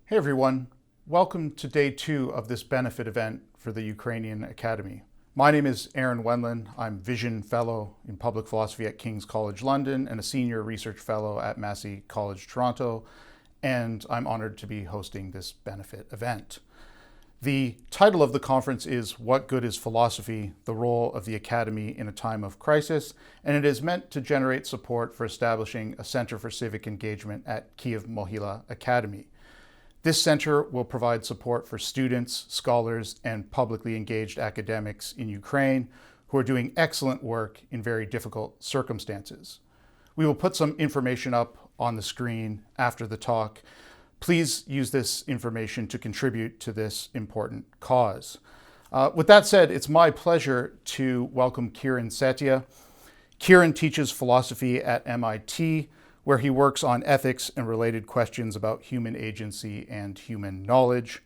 Hey everyone, welcome to day 2 of this benefit event for the Ukrainian Academy. My name is Aaron Wendland. I'm Vision Fellow in Public Philosophy at King's College London and a Senior Research Fellow at Massey College Toronto, and I'm honored to be hosting this benefit event. The title of the conference is What Good is Philosophy? The Role of the Academy in a Time of Crisis, and it is meant to generate support for establishing a Center for Civic Engagement at Kyiv Mohyla Academy. This center will provide support for students, scholars, and publicly engaged academics in Ukraine who are doing excellent work in very difficult circumstances. We will put some information up on the screen after the talk. Please use this information to contribute to this important cause. With that said, it's my pleasure to welcome Kieran Setiya. Kieran teaches philosophy at MIT, where he works on ethics and related questions about human agency and human knowledge.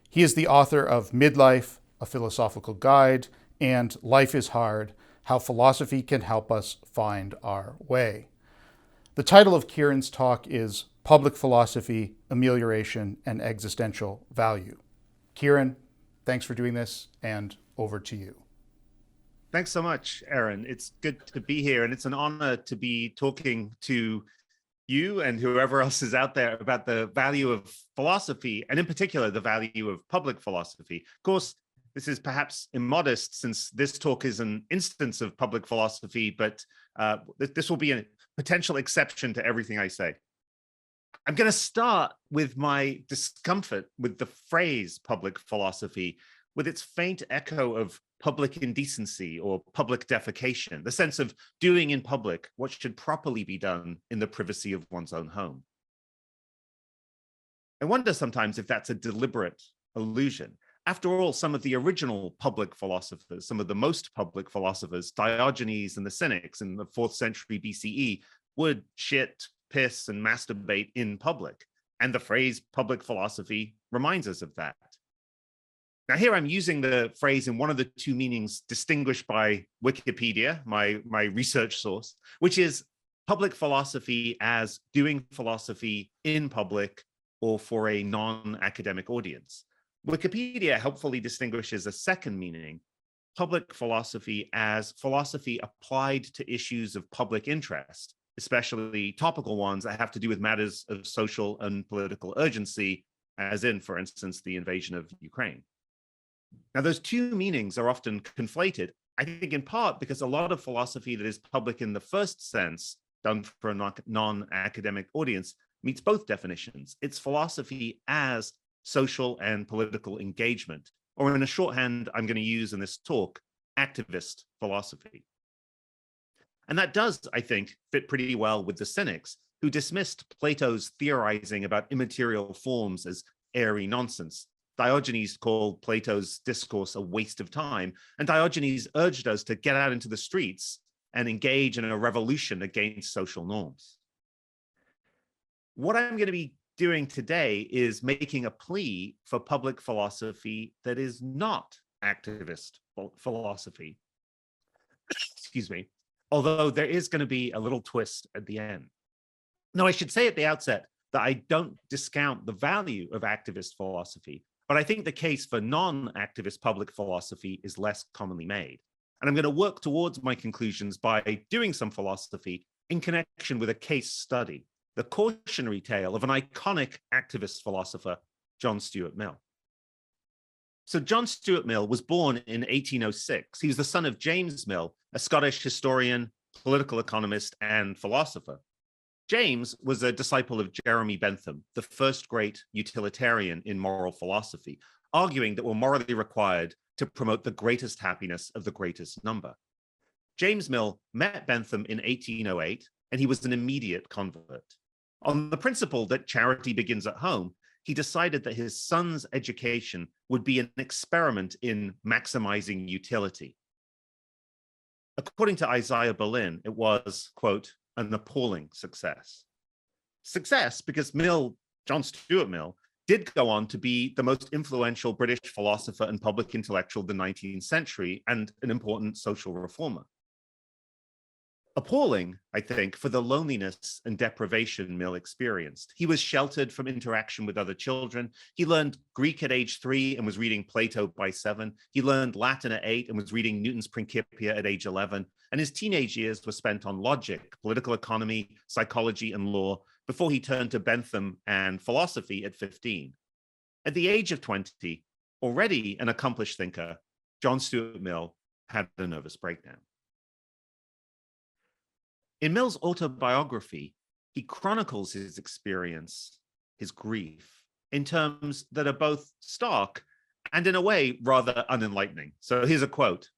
He is the author of Midlife, A Philosophical Guide, and Life is Hard, How Philosophy Can Help Us Find Our Way. The title of Kieran's talk is Public Philosophy, Amelioration, and Existential Value. Kieran, thanks for doing this, and over to you. Thanks so much, Aaron. It's good to be here, and it's an honor to be talking to you and whoever else is out there about the value of philosophy, and in particular, the value of public philosophy. Of course, this is perhaps immodest since this talk is an instance of public philosophy, but this will be a potential exception to everything I say. I'm going to start with my discomfort with the phrase public philosophy, with its faint echo of public indecency or public defecation, the sense of doing in public what should properly be done in the privacy of one's own home. I wonder sometimes if that's a deliberate illusion. After all, some of the original public philosophers, some of the most public philosophers, Diogenes and the Cynics in the 4th century BCE, would shit, piss, and masturbate in public. And the phrase public philosophy reminds us of that. Now, here I'm using the phrase in one of the two meanings distinguished by Wikipedia, my research source, which is public philosophy as doing philosophy in public or for a non-academic audience. Wikipedia helpfully distinguishes a second meaning, public philosophy as philosophy applied to issues of public interest, especially topical ones that have to do with matters of social and political urgency, as in, for instance, the invasion of Ukraine. Now, those two meanings are often conflated, I think in part because a lot of philosophy that is public in the first sense, done for a non-academic audience, meets both definitions. It's philosophy as social and political engagement, or in a shorthand I'm going to use in this talk, activist philosophy. And that does, I think, fit pretty well with the Cynics, who dismissed Plato's theorizing about immaterial forms as airy nonsense. Diogenes called Plato's discourse a waste of time, and Diogenes urged us to get out into the streets and engage in a revolution against social norms. What I'm going to be doing today is making a plea for public philosophy that is not activist philosophy. Excuse me. Although there is going to be a little twist at the end. Now, I should say at the outset that I don't discount the value of activist philosophy, but I think the case for non-activist public philosophy is less commonly made. And I'm going to work towards my conclusions by doing some philosophy in connection with a case study, the cautionary tale of an iconic activist philosopher, John Stuart Mill. So John Stuart Mill was born in 1806. He was the son of James Mill, a Scottish historian, political economist, and philosopher. James was a disciple of Jeremy Bentham, the first great utilitarian in moral philosophy, arguing that we're morally required to promote the greatest happiness of the greatest number. James Mill met Bentham in 1808, and he was an immediate convert. On the principle that charity begins at home, he decided that his son's education would be an experiment in maximizing utility. According to Isaiah Berlin, it was, quote, an appalling success. Success because John Stuart Mill, did go on to be the most influential British philosopher and public intellectual of the 19th century and an important social reformer. Appalling, I think, for the loneliness and deprivation Mill experienced. He was sheltered from interaction with other children. He learned Greek at age 3 and was reading Plato by 7. He learned Latin at 8 and was reading Newton's Principia at age 11. And his teenage years were spent on logic, political economy, psychology, and law before he turned to Bentham and philosophy at 15. At the age of 20, already an accomplished thinker, John Stuart Mill had a nervous breakdown. In Mill's autobiography, he chronicles his experience, his grief, in terms that are both stark and in a way rather unenlightening. So here's a quote.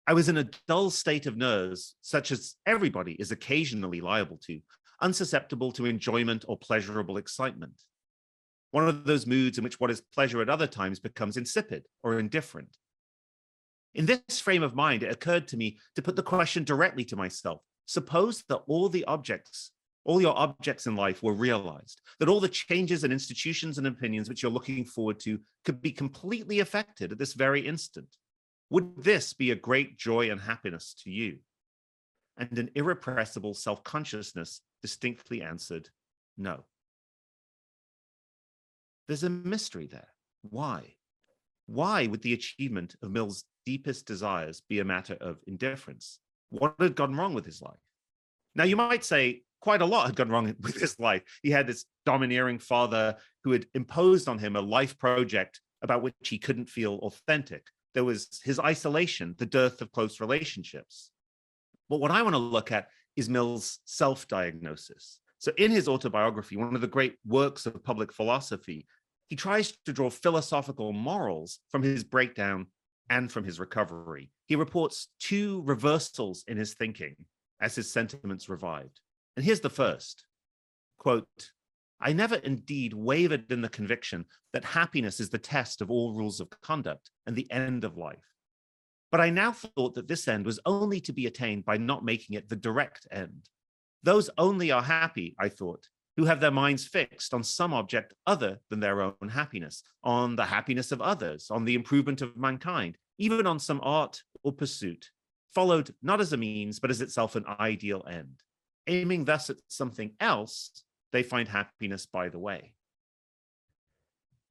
"I was in a dull state of nerves, such as everybody is occasionally liable to, unsusceptible to enjoyment or pleasurable excitement. One of those moods in which what is pleasure at other times becomes insipid or indifferent. In this frame of mind, it occurred to me to put the question directly to myself. Suppose that all your objects in life were realized, that all the changes and institutions and opinions which you're looking forward to could be completely affected at this very instant. Would this be a great joy and happiness to you?" And an irrepressible self-consciousness distinctly answered, no. There's a mystery there. Why? Why would the achievement of Mill's deepest desires be a matter of indifference? What had gone wrong with his life? Now, you might say quite a lot had gone wrong with his life. He had this domineering father who had imposed on him a life project about which he couldn't feel authentic. There was his isolation, the dearth of close relationships. But what I want to look at is Mill's self-diagnosis. So in his autobiography, one of the great works of public philosophy, he tries to draw philosophical morals from his breakdown and from his recovery. He reports 2 reversals in his thinking as his sentiments revived. And here's the first, quote, "I never indeed wavered in the conviction that happiness is the test of all rules of conduct and the end of life. But I now thought that this end was only to be attained by not making it the direct end. Those only are happy, I thought, who have their minds fixed on some object other than their own happiness, on the happiness of others, on the improvement of mankind, even on some art or pursuit, followed not as a means, but as itself an ideal end. Aiming thus at something else, they find happiness by the way."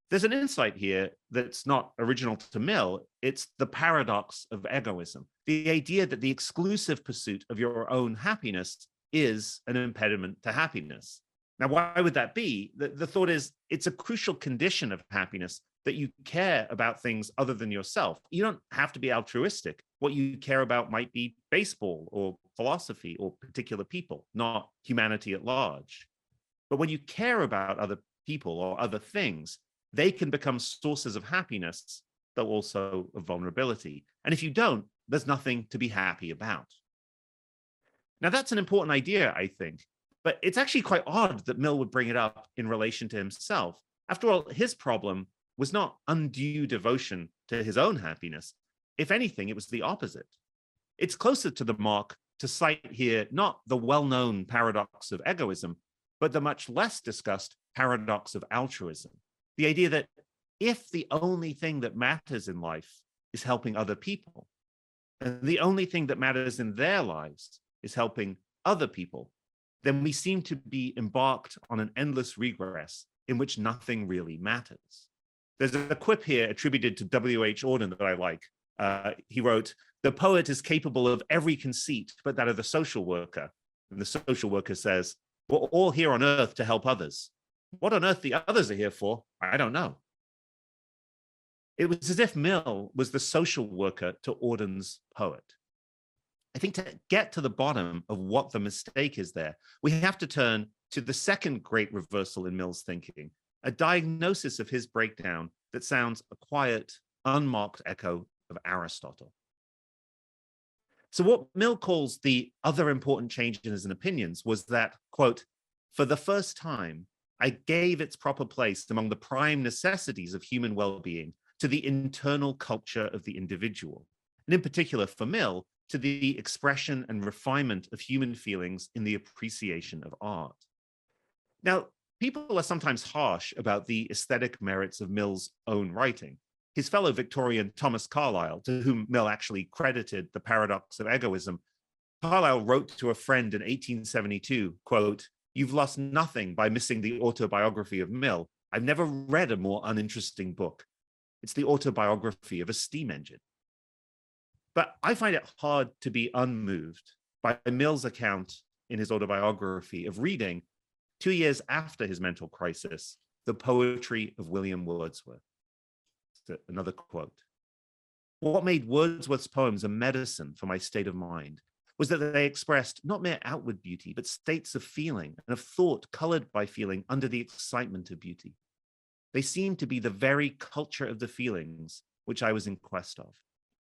There's an insight here that's not original to Mill. It's the paradox of egoism, the idea that the exclusive pursuit of your own happiness is an impediment to happiness. Now, why would that be? The thought is it's a crucial condition of happiness that you care about things other than yourself. You don't have to be altruistic. What you care about might be baseball or philosophy or particular people, not humanity at large. But when you care about other people or other things, they can become sources of happiness, though also of vulnerability. And if you don't, there's nothing to be happy about. Now, that's an important idea, I think, but it's actually quite odd that Mill would bring it up in relation to himself. After all, his problem was not undue devotion to his own happiness. If anything, it was the opposite. It's closer to the mark to cite here not the well-known paradox of egoism, but the much less discussed paradox of altruism. The idea that if the only thing that matters in life is helping other people, and the only thing that matters in their lives is helping other people, then we seem to be embarked on an endless regress in which nothing really matters. There's a quip here attributed to W.H. Auden that I like. He wrote, "The poet is capable of every conceit but that of the social worker." And the social worker says, "We're all here on earth to help others. What on earth the others are here for, I don't know." It was as if Mill was the social worker to Auden's poet. I think to get to the bottom of what the mistake is there, we have to turn to the second great reversal in Mill's thinking, a diagnosis of his breakdown that sounds a quiet, unmarked echo of Aristotle. So what Mill calls the other important changes in opinions was that, quote, "For the first time, I gave its proper place among the prime necessities of human well-being to the internal culture of the individual, and in particular for Mill, to the expression and refinement of human feelings in the appreciation of art." Now, people are sometimes harsh about the aesthetic merits of Mill's own writing. His fellow Victorian Thomas Carlyle, to whom Mill actually credited the paradox of egoism, Carlyle wrote to a friend in 1872, quote, "You've lost nothing by missing the autobiography of Mill. I've never read a more uninteresting book. It's the autobiography of a steam engine." But I find it hard to be unmoved by Mill's account in his autobiography of reading, 2 years after his mental crisis, the poetry of William Wordsworth. Another quote. What made Wordsworth's poems a medicine for my state of mind was that they expressed not mere outward beauty, but states of feeling and of thought colored by feeling under the excitement of beauty. They seemed to be the very culture of the feelings which I was in quest of.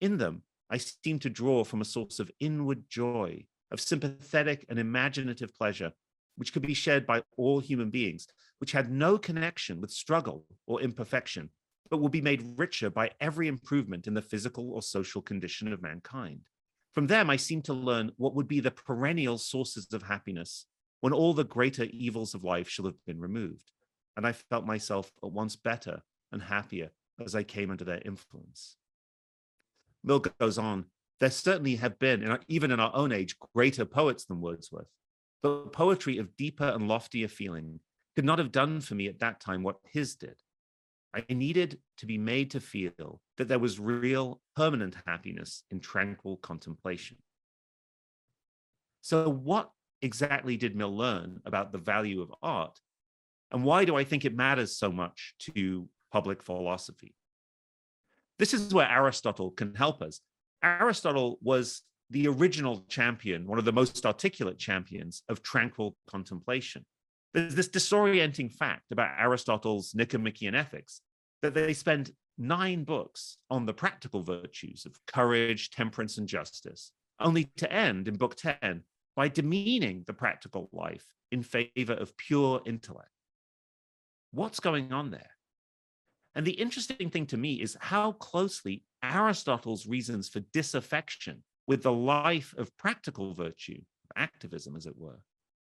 In them, I seemed to draw from a source of inward joy, of sympathetic and imaginative pleasure, which could be shared by all human beings, which had no connection with struggle or imperfection, but would be made richer by every improvement in the physical or social condition of mankind. From them, I seemed to learn what would be the perennial sources of happiness when all the greater evils of life shall have been removed. And I felt myself at once better and happier as I came under their influence. Mill goes on, there certainly have been, even in our own age, greater poets than Wordsworth, but poetry of deeper and loftier feeling could not have done for me at that time what his did. I needed to be made to feel that there was real, permanent happiness in tranquil contemplation. So what exactly did Mill learn about the value of art? And why do I think it matters so much to public philosophy? This is where Aristotle can help us. Aristotle was the original champion, one of the most articulate champions of tranquil contemplation. There's this disorienting fact about Aristotle's Nicomachean Ethics, that they spend 9 books on the practical virtues of courage, temperance, and justice, only to end in book 10 by demeaning the practical life in favor of pure intellect. What's going on there? And the interesting thing to me is how closely Aristotle's reasons for disaffection with the life of practical virtue, activism as it were,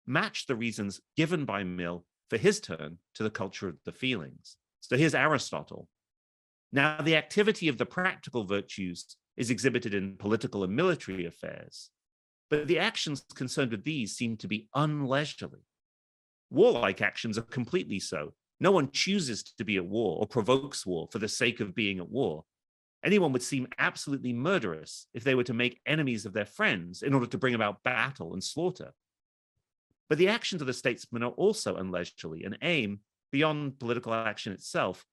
match the reasons given by Mill for his turn to the culture of the feelings. So here's Aristotle. Now, the activity of the practical virtues is exhibited in political and military affairs, but the actions concerned with these seem to be unleisurely. Warlike actions are completely so. No one chooses to be at war or provokes war for the sake of being at war. Anyone would seem absolutely murderous if they were to make enemies of their friends in order to bring about battle and slaughter. But the actions of the statesman are also unleisurely and aim, beyond political action itself,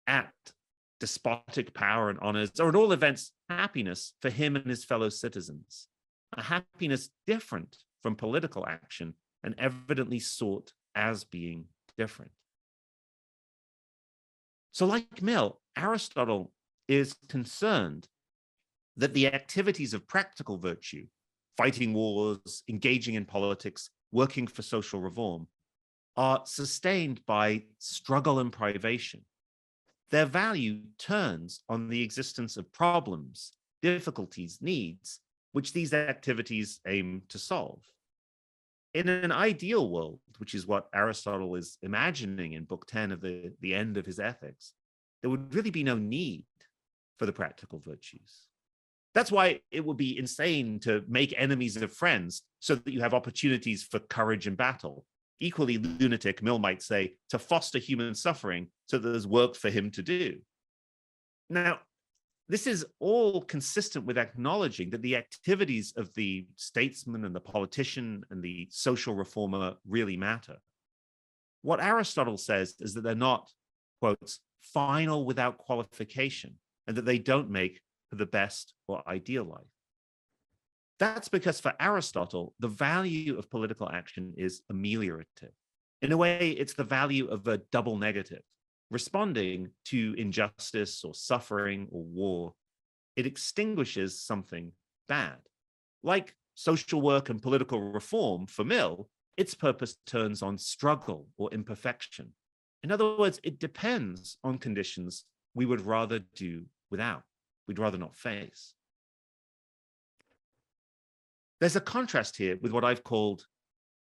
at despotic power and honors, or at all events, happiness for him and his fellow citizens. A happiness different from political action and evidently sought as being different. So like Mill, Aristotle is concerned that the activities of practical virtue, fighting wars, engaging in politics, working for social reform, are sustained by struggle and privation. Their value turns on the existence of problems, difficulties, needs, which these activities aim to solve. In an ideal world, which is what Aristotle is imagining in book 10 of the end of his Ethics, there would really be no need for the practical virtues. That's why it would be insane to make enemies of friends so that you have opportunities for courage in battle. Equally lunatic, Mill might say, to foster human suffering so that there's work for him to do. Now, this is all consistent with acknowledging that the activities of the statesman and the politician and the social reformer really matter. What Aristotle says is that they're not, quotes, final without qualification, and that they don't make for the best or ideal life. That's because for Aristotle, the value of political action is ameliorative. In a way, it's the value of a double negative. Responding to injustice or suffering or war, it extinguishes something bad. Like social work and political reform for Mill, its purpose turns on struggle or imperfection. In other words, it depends on conditions we would rather do without, we'd rather not face. There's a contrast here with what I've called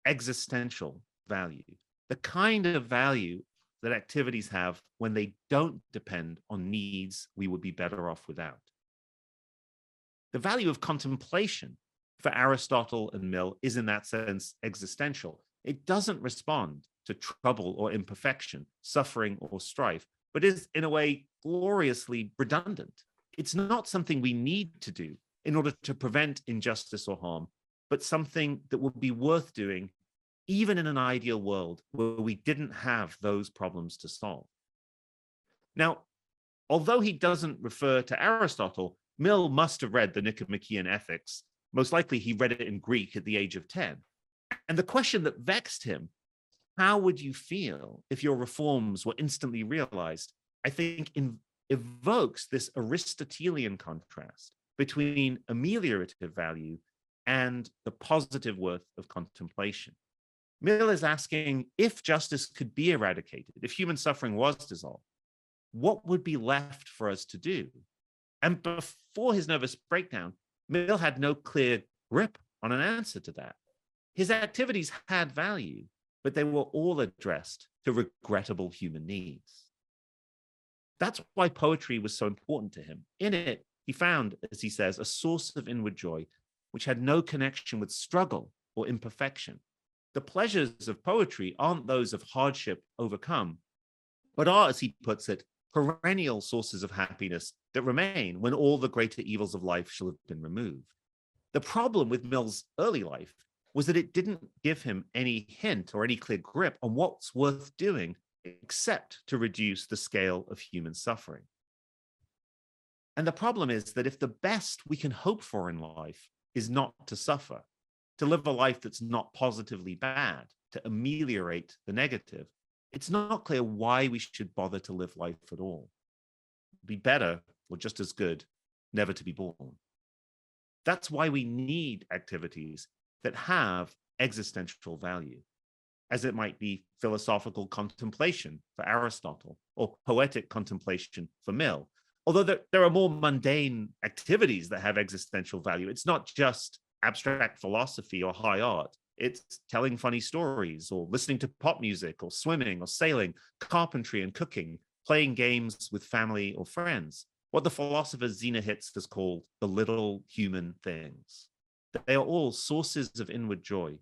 existential value, the kind of value that activities have when they don't depend on needs we would be better off without. The value of contemplation, for Aristotle and Mill is in that sense existential. It doesn't respond to trouble or imperfection, suffering or strife, but is in a way gloriously redundant. It's not something we need to do in order to prevent injustice or harm, but something that would be worth doing even in an ideal world where we didn't have those problems to solve. Now, although he doesn't refer to Aristotle, Mill must have read the Nicomachean Ethics. Most likely he read it in Greek at the age of 10. And the question that vexed him, how would you feel if your reforms were instantly realized, I think evokes this Aristotelian contrast between ameliorative value and the positive worth of contemplation. Mill is asking, if justice could be eradicated, if human suffering was dissolved, what would be left for us to do? And before his nervous breakdown, Mill had no clear grip on an answer to that. His activities had value, but they were all addressed to regrettable human needs. That's why poetry was so important to him. In it, he found, as he says, a source of inward joy, which had no connection with struggle or imperfection. The pleasures of poetry aren't those of hardship overcome, but are, as he puts it, perennial sources of happiness that remain when all the greater evils of life shall have been removed. The problem with Mill's early life was that it didn't give him any hint or any clear grip on what's worth doing except to reduce the scale of human suffering. And the problem is that if the best we can hope for in life is not to suffer, to live a life that's not positively bad, to ameliorate the negative, it's not clear why we should bother to live life at all. It'd be better, or just as good, never to be born. That's why we need activities that have existential value, as it might be philosophical contemplation for Aristotle or poetic contemplation for Mill. Although there are more mundane activities that have existential value. It's not just abstract philosophy or high art. It's telling funny stories or listening to pop music or swimming or sailing, carpentry and cooking, playing games with family or friends, what the philosopher Zena Hitz has called the little human things. They are all sources of inward joy,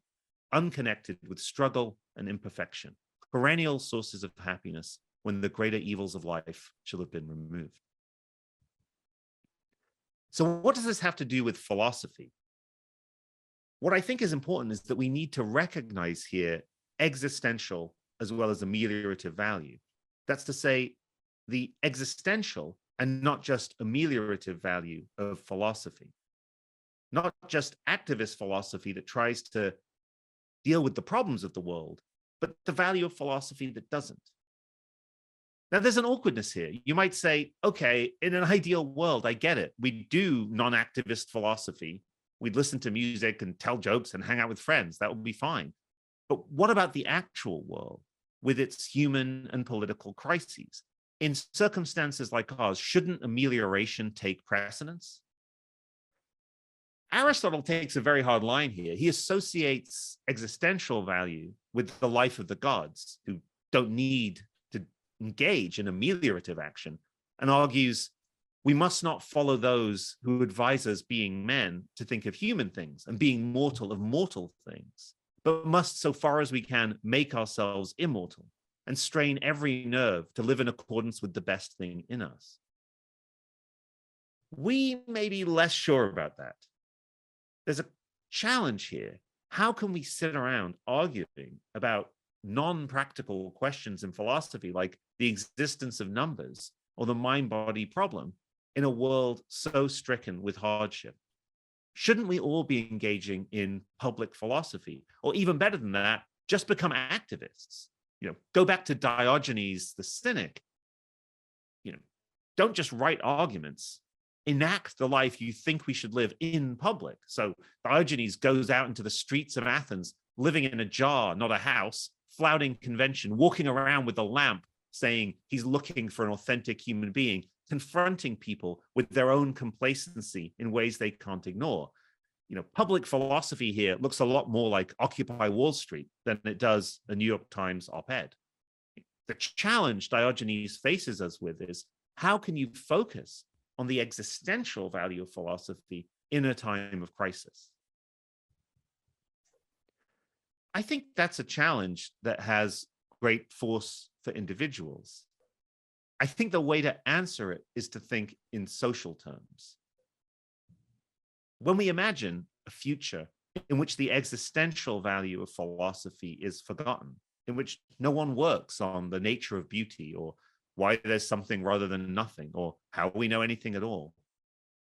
unconnected with struggle and imperfection, perennial sources of happiness when the greater evils of life shall have been removed. So what does this have to do with philosophy? What I think is important is that we need to recognize here existential as well as ameliorative value. That's to say, the existential and not just ameliorative value of philosophy. Not just activist philosophy that tries to deal with the problems of the world, but the value of philosophy that doesn't. Now, there's an awkwardness here. You might say, okay, in an ideal world, I get it. We do non-activist philosophy. We'd listen to music and tell jokes and hang out with friends. That would be fine. But what about the actual world with its human and political crises? In circumstances like ours, shouldn't amelioration take precedence? Aristotle takes a very hard line here. He associates existential value with the life of the gods, who don't need to engage in ameliorative action, and argues we must not follow those who advise us, being men, to think of human things and being mortal of mortal things, but must, so far as we can, make ourselves immortal and strain every nerve to live in accordance with the best thing in us. We may be less sure about that. There's a challenge here. How can we sit around arguing about non-practical questions in philosophy, like the existence of numbers or the mind-body problem, in a world so stricken with hardship? Shouldn't we all be engaging in public philosophy? Or even better than that, just become activists? Go back to Diogenes the Cynic. Don't just write arguments. Enact the life you think we should live in public. So Diogenes goes out into the streets of Athens, living in a jar, not a house, flouting convention, walking around with a lamp, saying he's looking for an authentic human being, confronting people with their own complacency in ways they can't ignore. Public philosophy here looks a lot more like Occupy Wall Street than it does a New York Times op-ed. The challenge Diogenes faces us with is, how can you focus on the existential value of philosophy in a time of crisis? I think that's a challenge that has great force for individuals. I think the way to answer it is to think in social terms. When we imagine a future in which the existential value of philosophy is forgotten, in which no one works on the nature of beauty or why there's something rather than nothing or how we know anything at all,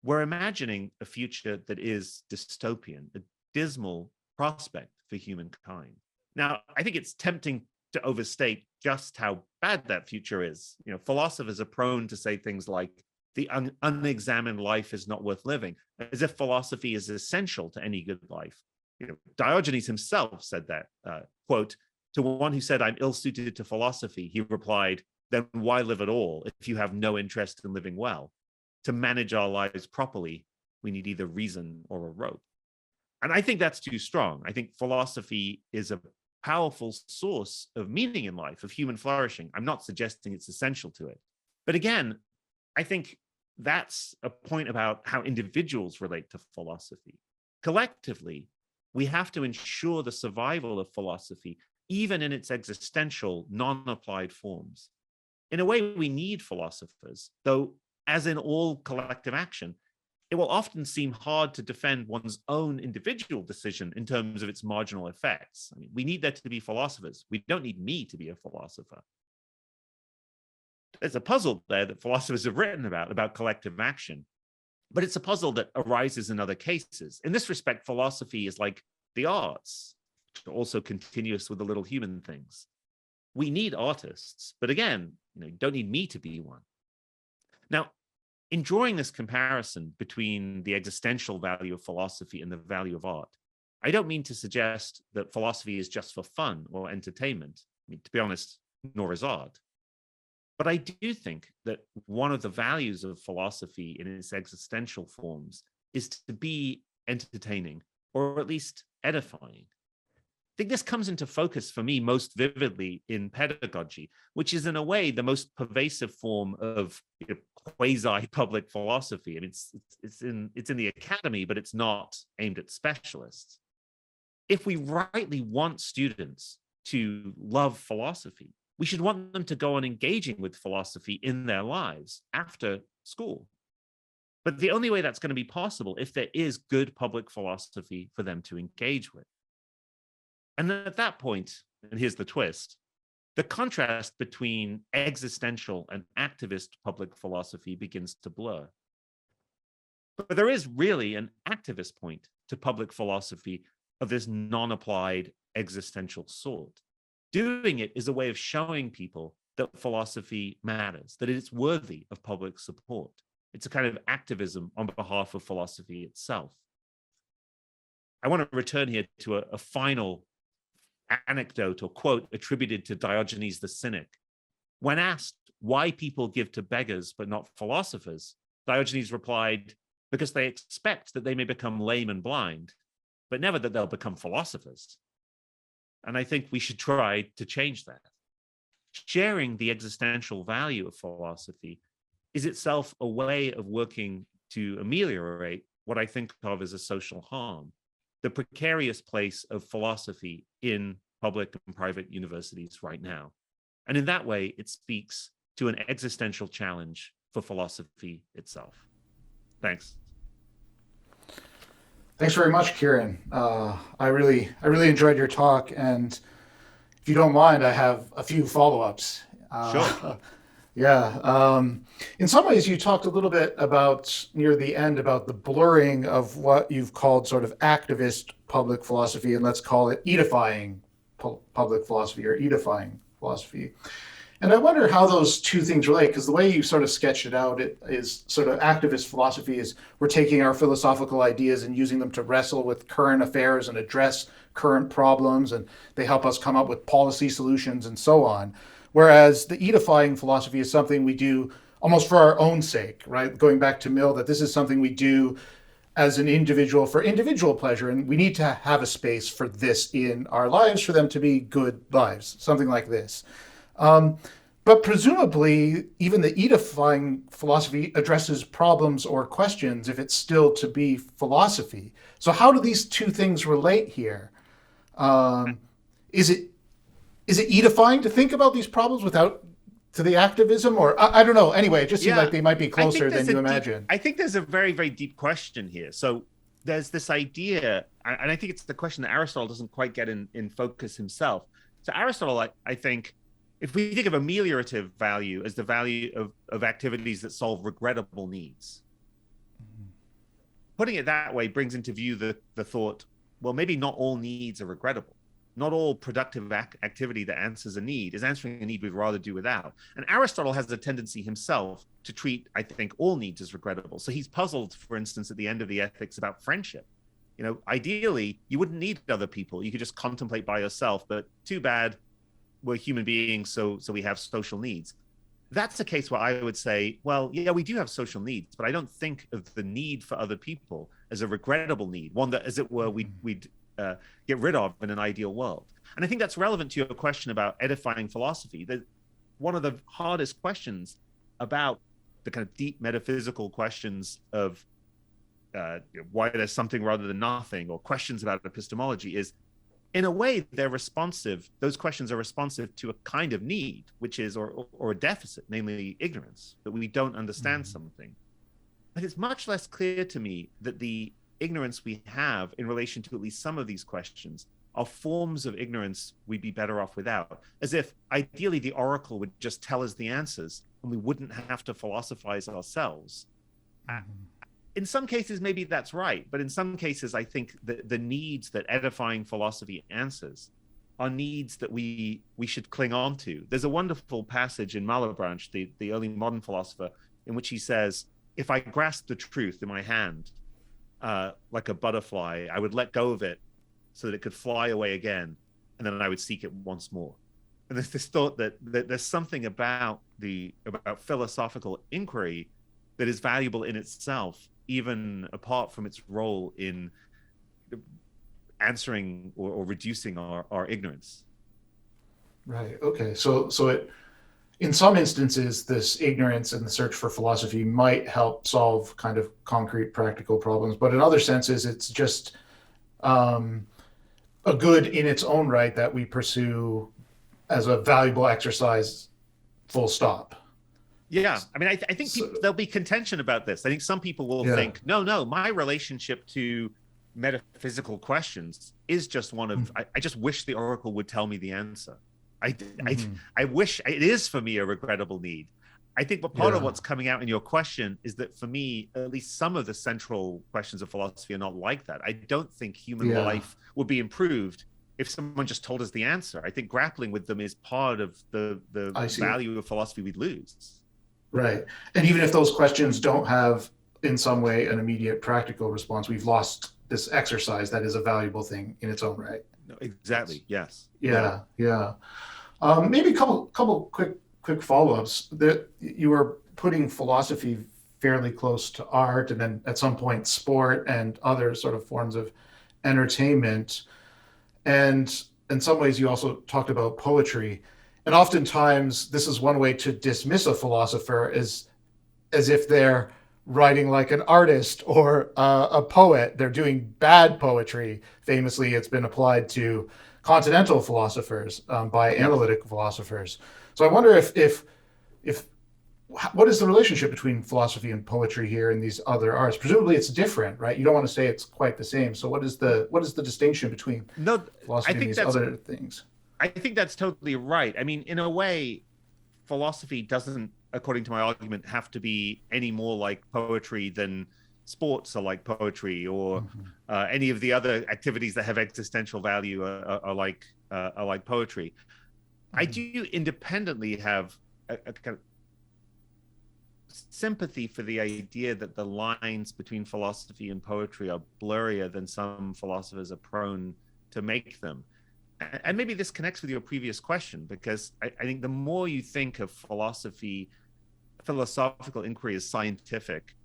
we're imagining a future that is dystopian, a dismal prospect for humankind. Now, I think it's tempting to overstate just how bad that future is. Philosophers are prone to say things like, the unexamined life is not worth living, as if philosophy is essential to any good life. Diogenes himself said that, quote, to one who said, I'm ill-suited to philosophy, he replied, then why live at all if you have no interest in living well? To manage our lives properly, we need either reason or a rope. And I think that's too strong. I think philosophy is a powerful source of meaning in life, of human flourishing. I'm not suggesting it's essential to it. But again, I think that's a point about how individuals relate to philosophy. Collectively, we have to ensure the survival of philosophy, even in its existential, non-applied forms. In a way, we need philosophers, though, as in all collective action, it will often seem hard to defend one's own individual decision in terms of its marginal effects. I mean, we need there to be philosophers. We don't need me to be a philosopher. There's a puzzle there that philosophers have written about collective action, but it's a puzzle that arises in other cases. In this respect, philosophy is like the arts, also continuous with the little human things. We need artists, but again, you don't need me to be one. Now, in drawing this comparison between the existential value of philosophy and the value of art, I don't mean to suggest that philosophy is just for fun or entertainment. I mean, to be honest, nor is art. But I do think that one of the values of philosophy in its existential forms is to be entertaining, or at least edifying. I think this comes into focus for me most vividly in pedagogy, which is in a way the most pervasive form of quasi-public philosophy. I mean, it's in the academy, but it's not aimed at specialists. If we rightly want students to love philosophy, we should want them to go on engaging with philosophy in their lives after school. But the only way that's going to be possible if there is good public philosophy for them to engage with. And then at that point, and here's the twist, the contrast between existential and activist public philosophy begins to blur. But there is really an activist point to public philosophy of this non-applied existential sort. Doing it is a way of showing people that philosophy matters, that it's worthy of public support. It's a kind of activism on behalf of philosophy itself. I want to return here to a final anecdote or quote attributed to Diogenes the Cynic. When asked why people give to beggars but not philosophers, Diogenes replied, because they expect that they may become lame and blind, but never that they'll become philosophers. And I think we should try to change that. Sharing the existential value of philosophy is itself a way of working to ameliorate what I think of as a social harm, the precarious place of philosophy in public and private universities right now. And in that way, it speaks to an existential challenge for philosophy itself. Thanks. Thanks very much, Kieran. I really enjoyed your talk, and if you don't mind, I have a few follow-ups. Sure. Yeah. In some ways, you talked a little bit about near the end about the blurring of what you've called sort of activist public philosophy, and let's call it edifying public philosophy or edifying philosophy. And I wonder how those two things relate, because the way you sort of sketched it out, it is sort of activist philosophy is we're taking our philosophical ideas and using them to wrestle with current affairs and address current problems, and they help us come up with policy solutions and so on. Whereas the edifying philosophy is something we do almost for our own sake, right? Going back to Mill, that this is something we do as an individual for individual pleasure, and we need to have a space for this in our lives for them to be good lives, something like this. But presumably, even the edifying philosophy addresses problems or questions if it's still to be philosophy. So how do these two things relate here? is it edifying to think about these problems without to the activism, or I don't know. Anyway, it just seems like they might be closer than you imagine. I think there's a very, very deep question here. So there's this idea, and I think it's the question that Aristotle doesn't quite get in focus himself. So Aristotle, I think, if we think of ameliorative value as the value of activities that solve regrettable needs, putting it that way brings into view the thought, well, maybe not all needs are regrettable. Not all productive activity that answers a need is answering a need we'd rather do without. And Aristotle has a tendency himself to treat, I think, all needs as regrettable. So he's puzzled, for instance, at the end of the Ethics about friendship. You know, ideally, you wouldn't need other people. You could just contemplate by yourself, but too bad, we're human beings, so we have social needs. That's a case where I would say, well, yeah, we do have social needs, but I don't think of the need for other people as a regrettable need, one that, as it were, we'd get rid of in an ideal world. And I think that's relevant to your question about edifying philosophy. That one of the hardest questions about the kind of deep metaphysical questions of why there's something rather than nothing, or questions about epistemology, is, in a way, they're responsive. Those questions are responsive to a kind of need, which is, or a deficit, namely ignorance, that we don't understand something. But it's much less clear to me that the ignorance we have in relation to at least some of these questions are forms of ignorance we'd be better off without, as if ideally the oracle would just tell us the answers and we wouldn't have to philosophize ourselves. In some cases, maybe that's right, but in some cases, I think the needs that edifying philosophy answers are needs that we should cling on to. There's a wonderful passage in Malebranche, the early modern philosopher, in which he says, if I grasped the truth in my hand, like a butterfly, I would let go of it so that it could fly away again, and then I would seek it once more. And there's this thought that there's something about philosophical inquiry that is valuable in itself, even apart from its role in answering or reducing our ignorance. Right. Okay. So it, in some instances, this ignorance and the search for philosophy might help solve kind of concrete, practical problems, but in other senses, it's just a good in its own right that we pursue as a valuable exercise, full stop. Yeah, I mean, I think there'll be contention about this. I think some people will think, no, my relationship to metaphysical questions is just one of, I just wish the oracle would tell me the answer. I wish it is for me a regrettable need. I think part of what's coming out in your question is that for me, at least some of the central questions of philosophy are not like that. I don't think human life would be improved if someone just told us the answer. I think grappling with them is part of the value of philosophy we'd lose. Right. And even if those questions don't have in some way an immediate practical response, we've lost this exercise that is a valuable thing in its own right. No, exactly. Yes. Yeah. Maybe a couple quick follow-ups. That you were putting philosophy fairly close to art, and then at some point sport and other sort of forms of entertainment. And in some ways you also talked about poetry. And oftentimes this is one way to dismiss a philosopher, as if they're writing like an artist or a poet. They're doing bad poetry. Famously, it's been applied to continental philosophers by analytic philosophers. So I wonder if what is the relationship between philosophy and poetry here in these other arts? Presumably it's different, right? You don't want to say it's quite the same. So what is the distinction between philosophy and these other things? I think that's totally right. I mean, in a way, philosophy doesn't, according to my argument, have to be any more like poetry than sports are like poetry, or any of the other activities that have existential value are like poetry. I do independently have a kind of sympathy for the idea that the lines between philosophy and poetry are blurrier than some philosophers are prone to make them. And maybe this connects with your previous question, because I think the more you think of philosophical inquiry as scientific,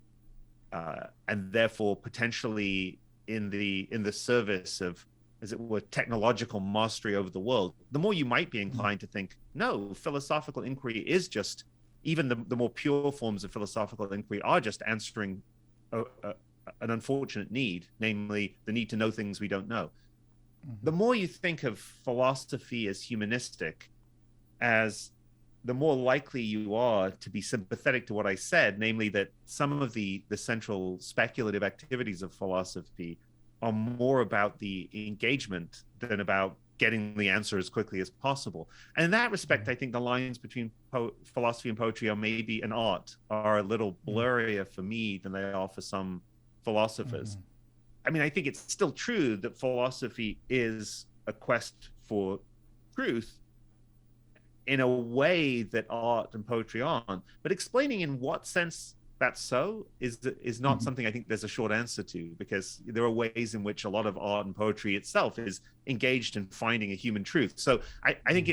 and therefore potentially in the service of, as it were, technological mastery over the world, the more you might be inclined to think, no, philosophical inquiry is just, even the more pure forms of philosophical inquiry are just answering an unfortunate need, namely the need to know things we don't know. the more you think of philosophy as humanistic, as the more likely you are to be sympathetic to what I said, namely that some of the central speculative activities of philosophy are more about the engagement than about getting the answer as quickly as possible. And in that respect, I think the lines between philosophy and poetry are maybe an art are a little blurrier for me than they are for some philosophers. I mean, I think it's still true that philosophy is a quest for truth in a way that art and poetry aren't, but explaining in what sense that's so is not something I think there's a short answer to, because there are ways in which a lot of art and poetry itself is engaged in finding a human truth. So I think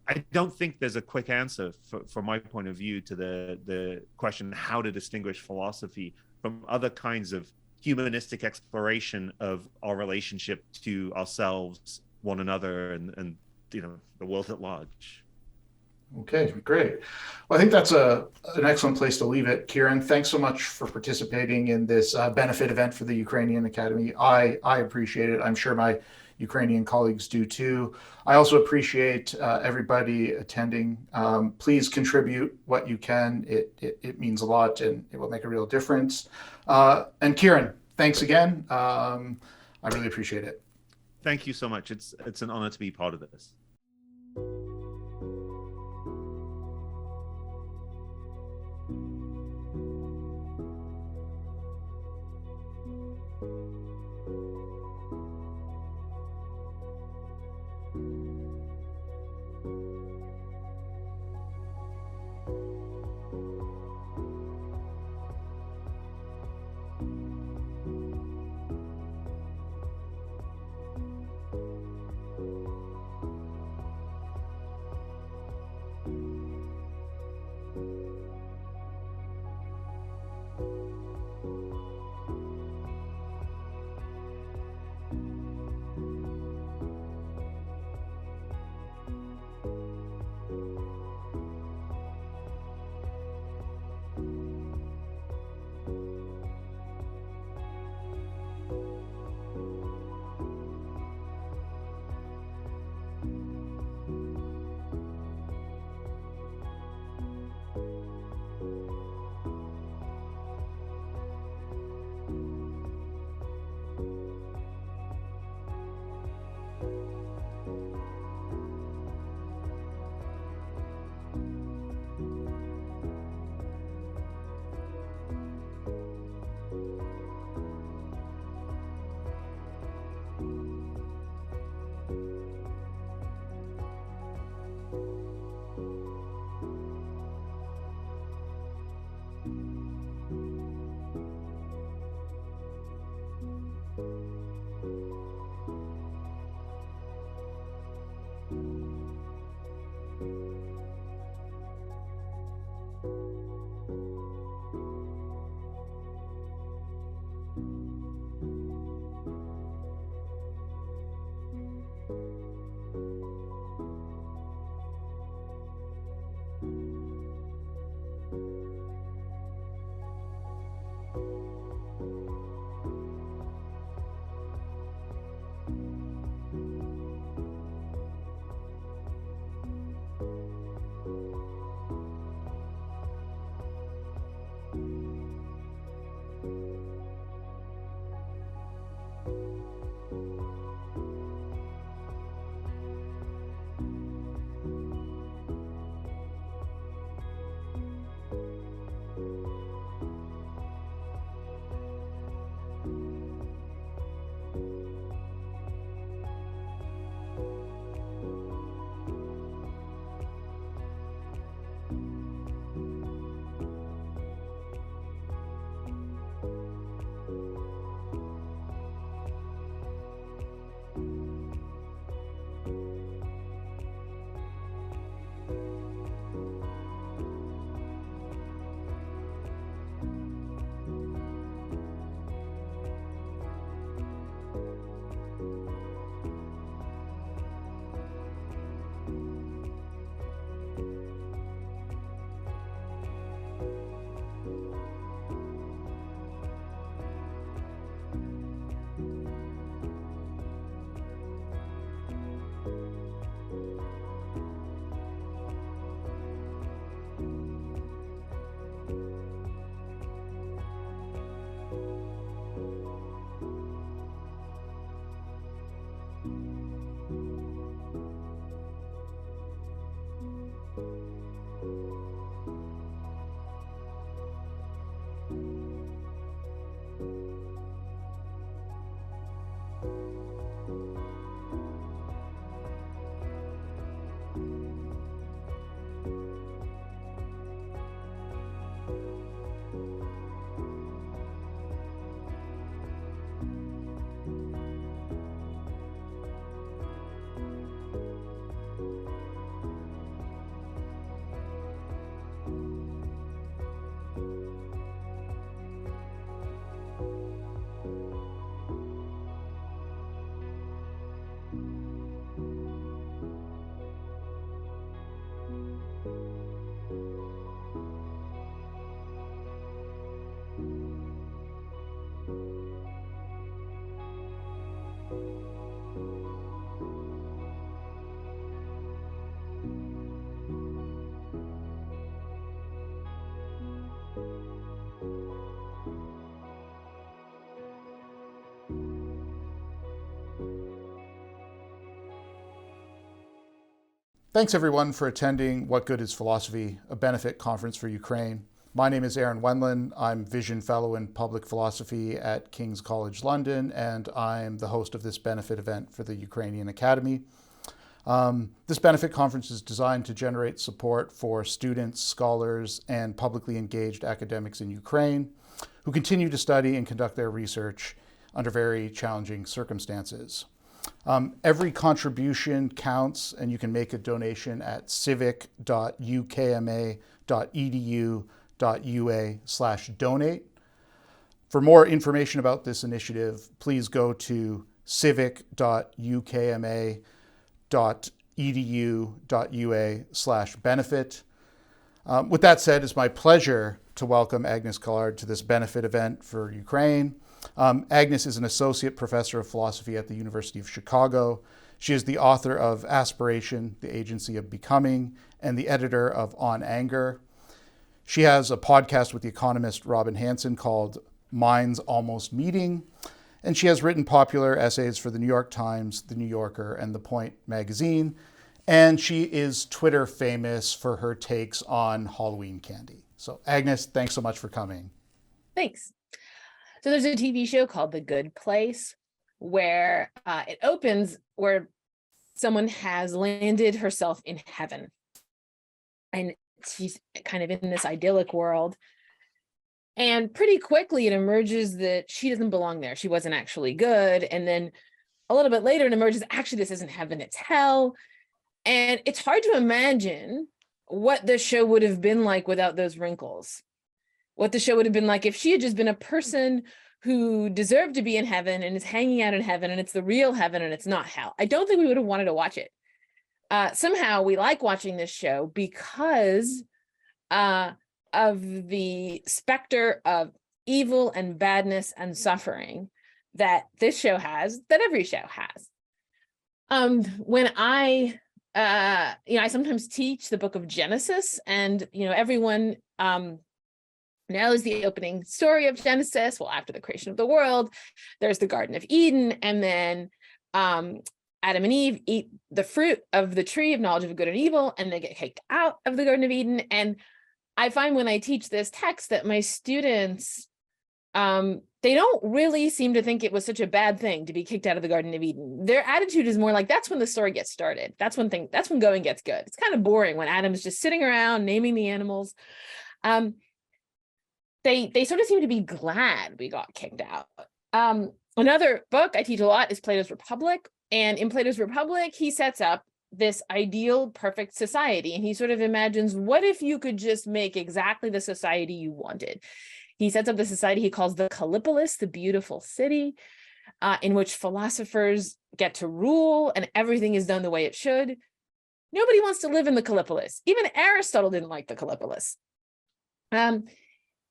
I don't think there's a quick answer from my point of view to the question how to distinguish philosophy from other kinds of humanistic exploration of our relationship to ourselves, one another, and the world at large. Okay, great. Well, I think that's an excellent place to leave it. Kieran, thanks so much for participating in this benefit event for the Ukrainian Academy. I appreciate it. I'm sure my Ukrainian colleagues do too. I also appreciate everybody attending. Please contribute what you can. It means a lot, and it will make a real difference. And Kieran, thanks again. I really appreciate it. Thank you so much. It's an honor to be part of this. Thanks everyone for attending What Good is Philosophy, a benefit conference for Ukraine. My name is Aaron Wendland. I'm Vision Fellow in Public Philosophy at King's College London, and I'm the host of this benefit event for the Ukrainian Academy. This benefit conference is designed to generate support for students, scholars, and publicly engaged academics in Ukraine who continue to study and conduct their research under very challenging circumstances. Every contribution counts, and you can make a donation at civic.ukma.edu.ua/donate. For more information about this initiative, please go to civic.ukma.edu.ua/benefit. With that said, it's my pleasure to welcome Agnes Callard to this benefit event for Ukraine. Agnes is an associate professor of philosophy at the University of Chicago. She is the author of Aspiration, the Agency of Becoming, and the editor of On Anger. She has a podcast with the economist Robin Hanson called Minds Almost Meeting, and she has written popular essays for the New York Times, the New Yorker, and The Point magazine, and she is Twitter famous for her takes on Halloween candy. So Agnes, thanks so much for coming. Thanks. So there's a TV show called The Good Place where it opens where someone has landed herself in heaven. And she's kind of in this idyllic world. And pretty quickly it emerges that she doesn't belong there. She wasn't actually good. And then a little bit later it emerges, actually, this isn't heaven, it's hell. And it's hard to imagine what the show would have been like without those wrinkles. What the show would have been like if she had just been a person who deserved to be in heaven and is hanging out in heaven and it's the real heaven and it's not hell. I don't think we would have wanted to watch it. Somehow we like watching this show because of the specter of evil and badness and suffering that this show has, that every show has. When I sometimes teach the book of Genesis, and, everyone knows the opening story of Genesis. Well, after the creation of the world, there's the Garden of Eden, and then Adam and Eve eat the fruit of the tree of knowledge of good and evil, and they get kicked out of the Garden of Eden. And I find when I teach this text that my students, they don't really seem to think it was such a bad thing to be kicked out of the Garden of Eden. Their attitude is more like, that's when the story gets started. That's when going gets good. It's kind of boring when Adam's just sitting around naming the animals. They sort of seem to be glad we got kicked out. Another book I teach a lot is Plato's Republic. And in Plato's Republic, he sets up this ideal perfect society. And he sort of imagines, what if you could just make exactly the society you wanted? He sets up the society he calls the Callipolis, the beautiful city, in which philosophers get to rule and everything is done the way it should. Nobody wants to live in the Callipolis. Even Aristotle didn't like the Callipolis.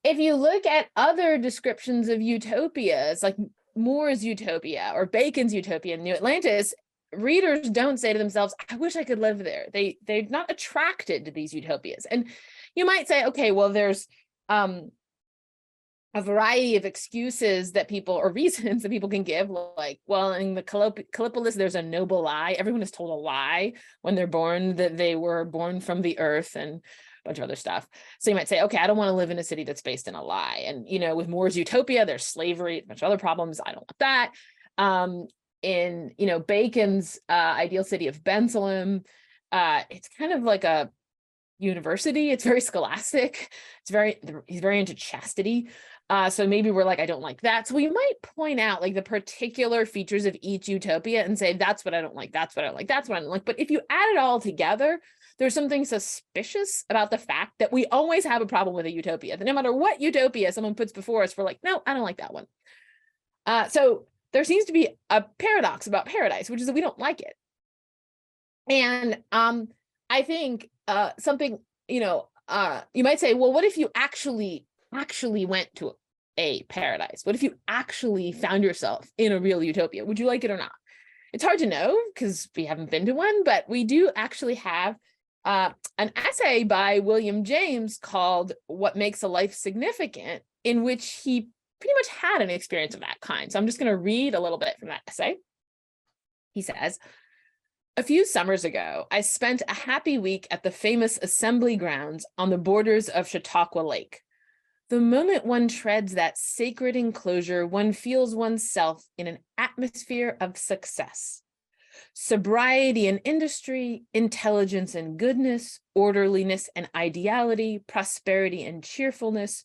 If you look at other descriptions of utopias, like More's utopia or Bacon's utopia in New Atlantis, readers don't say to themselves, I wish I could live there. They're not attracted to these utopias. And you might say, okay, well, there's a variety of excuses that people, or reasons that people can give, like, well, in the Callipolis, there's a noble lie. Everyone is told a lie when they're born, that they were born from the earth, and bunch of other stuff. So you might say, okay, I don't want to live in a city that's based in a lie. And, with More's utopia, there's slavery, a bunch of other problems. I don't want that. In, Bacon's ideal city of Bensalem, it's kind of like a university. It's very scholastic. He's very into chastity. So maybe we're like, I don't like that. So we might point out like the particular features of each utopia and say, that's what I don't like. That's what I don't like. That's what I don't like. But if you add it all together, there's something suspicious about the fact that we always have a problem with a utopia. That no matter what utopia someone puts before us, we're like, no, I don't like that one. So there seems to be a paradox about paradise, which is that we don't like it. And I think something, you might say, well, what if you actually went to a paradise? What if you actually found yourself in a real utopia? Would you like it or not? It's hard to know because we haven't been to one, but we do actually have an essay by William James called What Makes a Life Significant, in which he pretty much had an experience of that kind. So I'm just going to read a little bit from that essay. He says, A few summers ago, I spent a happy week at the famous assembly grounds on the borders of Chautauqua Lake. The moment one treads that sacred enclosure, one feels oneself in an atmosphere of success. Sobriety and industry, intelligence and goodness, orderliness and ideality, prosperity and cheerfulness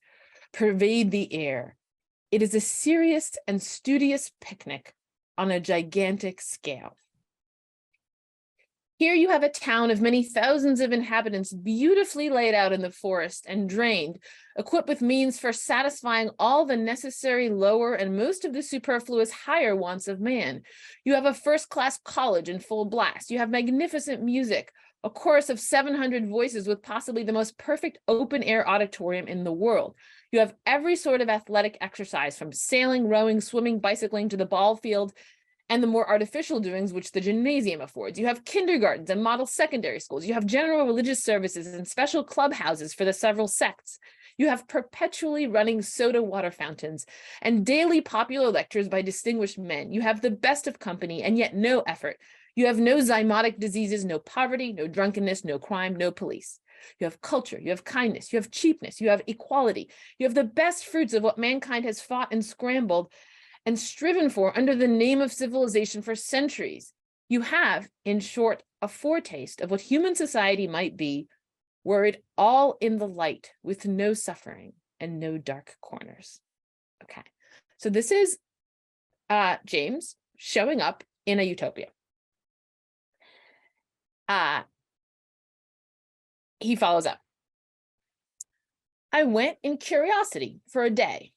pervade the air. It is a serious and studious picnic on a gigantic scale. Here you have a town of many thousands of inhabitants beautifully laid out in the forest and drained, equipped with means for satisfying all the necessary lower and most of the superfluous higher wants of man. You have a first-class college in full blast. You have magnificent music, a chorus of 700 voices with possibly the most perfect open-air auditorium in the world. You have every sort of athletic exercise, from sailing, rowing, swimming, bicycling to the ball field, and the more artificial doings which the gymnasium affords. You have kindergartens and model secondary schools. You have general religious services and special clubhouses for the several sects. You have perpetually running soda water fountains and daily popular lectures by distinguished men. You have the best of company and yet no effort. You have no zymotic diseases, no poverty, no drunkenness, no crime, no police. You have culture, you have kindness, you have cheapness, you have equality. You have the best fruits of what mankind has fought and scrambled and striven for under the name of civilization for centuries. You have, in short, a foretaste of what human society might be, were it all in the light, with no suffering and no dark corners. Okay, so this is James showing up in a utopia. He follows up. I went in curiosity for a day.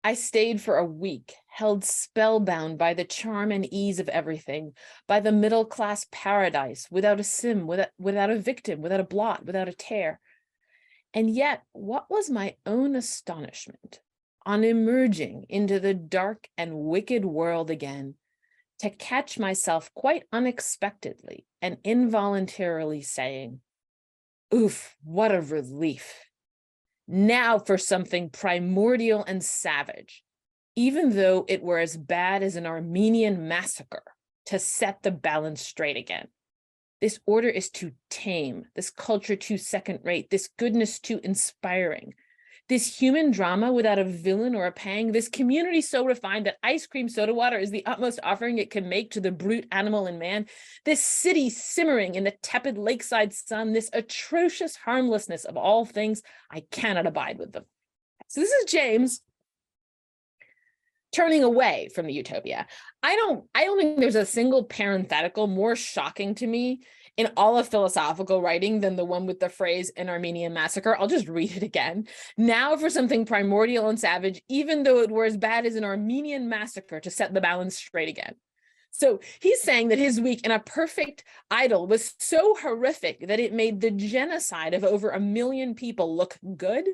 I stayed for a week, held spellbound by the charm and ease of everything, by the middle-class paradise, without a sim, without a victim, without a blot, without a tear. And yet, what was my own astonishment on emerging into the dark and wicked world again, to catch myself quite unexpectedly and involuntarily saying, "Oof, what a relief. Now for something primordial and savage, even though it were as bad as an Armenian massacre, to set the balance straight again. This order is too tame, this culture too second-rate, this goodness too inspiring. This human drama without a villain or a pang, this community so refined that ice cream soda water is the utmost offering it can make to the brute animal and man, this city simmering in the tepid lakeside sun, this atrocious harmlessness of all things, I cannot abide with them." So this is James turning away from the utopia. I don't think there's a single parenthetical more shocking to me in all of philosophical writing than the one with the phrase "an Armenian massacre." I'll just read it again. Now for something primordial and savage, even though it were as bad as an Armenian massacre, to set the balance straight again. So he's saying that his week in a perfect idyll was so horrific that it made the genocide of over 1 million people look good.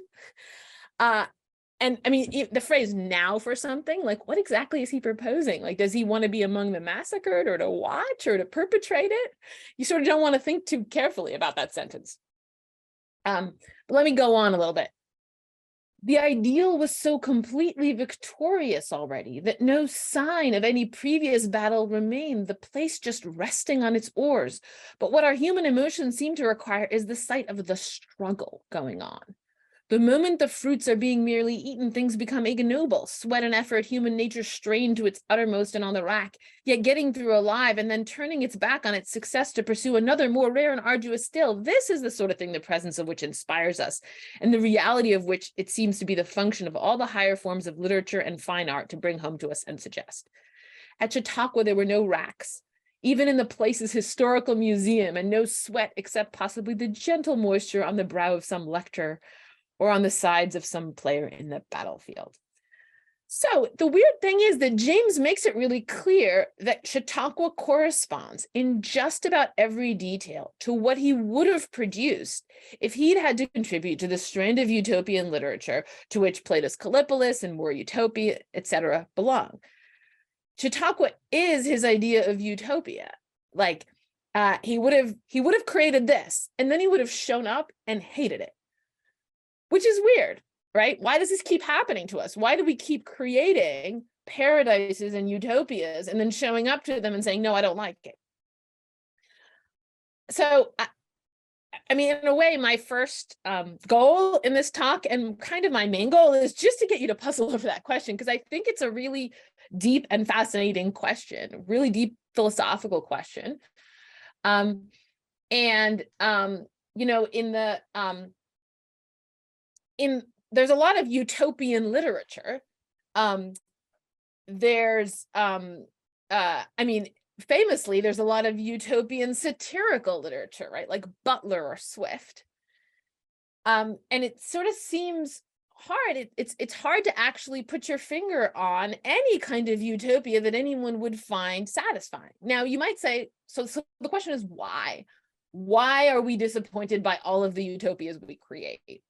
And I mean, the phrase "now for something," like, what exactly is he proposing? Like, does he want to be among the massacred, or to watch, or to perpetrate it? You sort of don't want to think too carefully about that sentence. But let me go on a little bit. The ideal was so completely victorious already that no sign of any previous battle remained, the place just resting on its oars. But what our human emotions seem to require is the sight of the struggle going on. The moment the fruits are being merely eaten, things become ignoble. Sweat and effort, human nature strained to its uttermost and on the rack, yet getting through alive and then turning its back on its success to pursue another more rare and arduous still. This is the sort of thing the presence of which inspires us, and the reality of which it seems to be the function of all the higher forms of literature and fine art to bring home to us and suggest. At Chautauqua, there were no racks, even in the place's historical museum, and no sweat except possibly the gentle moisture on the brow of some lecturer, or on the sides of some player in the battlefield. So the weird thing is that James makes it really clear that Chautauqua corresponds in just about every detail to what he would have produced if he'd had to contribute to the strand of utopian literature to which Plato's Callipolis and More Utopia, etc. belong. Chautauqua is his idea of utopia. Like, he would have created this, and then he would have shown up and hated it. Which is weird, right? Why does this keep happening to us? Why do we keep creating paradises and utopias and then showing up to them and saying, "No, I don't like it"? So I mean, in a way, my first goal in this talk, and kind of my main goal, is just to get you to puzzle over that question, because I think it's a really deep and fascinating question, really deep philosophical question. You know, there's a lot of utopian literature. I mean, famously, there's a lot of utopian satirical literature, right? Like Butler or Swift. And it sort of seems hard. It's hard to actually put your finger on any kind of utopia that anyone would find satisfying. Now, you might say, so the question is why? Why are we disappointed by all of the utopias we create?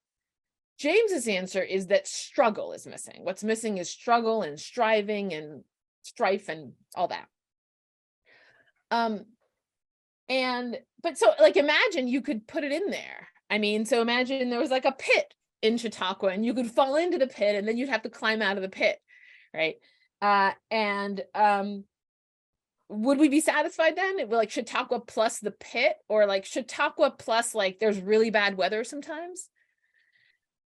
James's answer is that struggle is missing. What's missing is struggle and striving and strife and all that. But so, like, imagine you could put it in there. I mean, so imagine there was like a pit in Chautauqua and you could fall into the pit and then you'd have to climb out of the pit, right? Would we be satisfied then? It would, like, Chautauqua plus the pit, or like Chautauqua plus, like, there's really bad weather sometimes?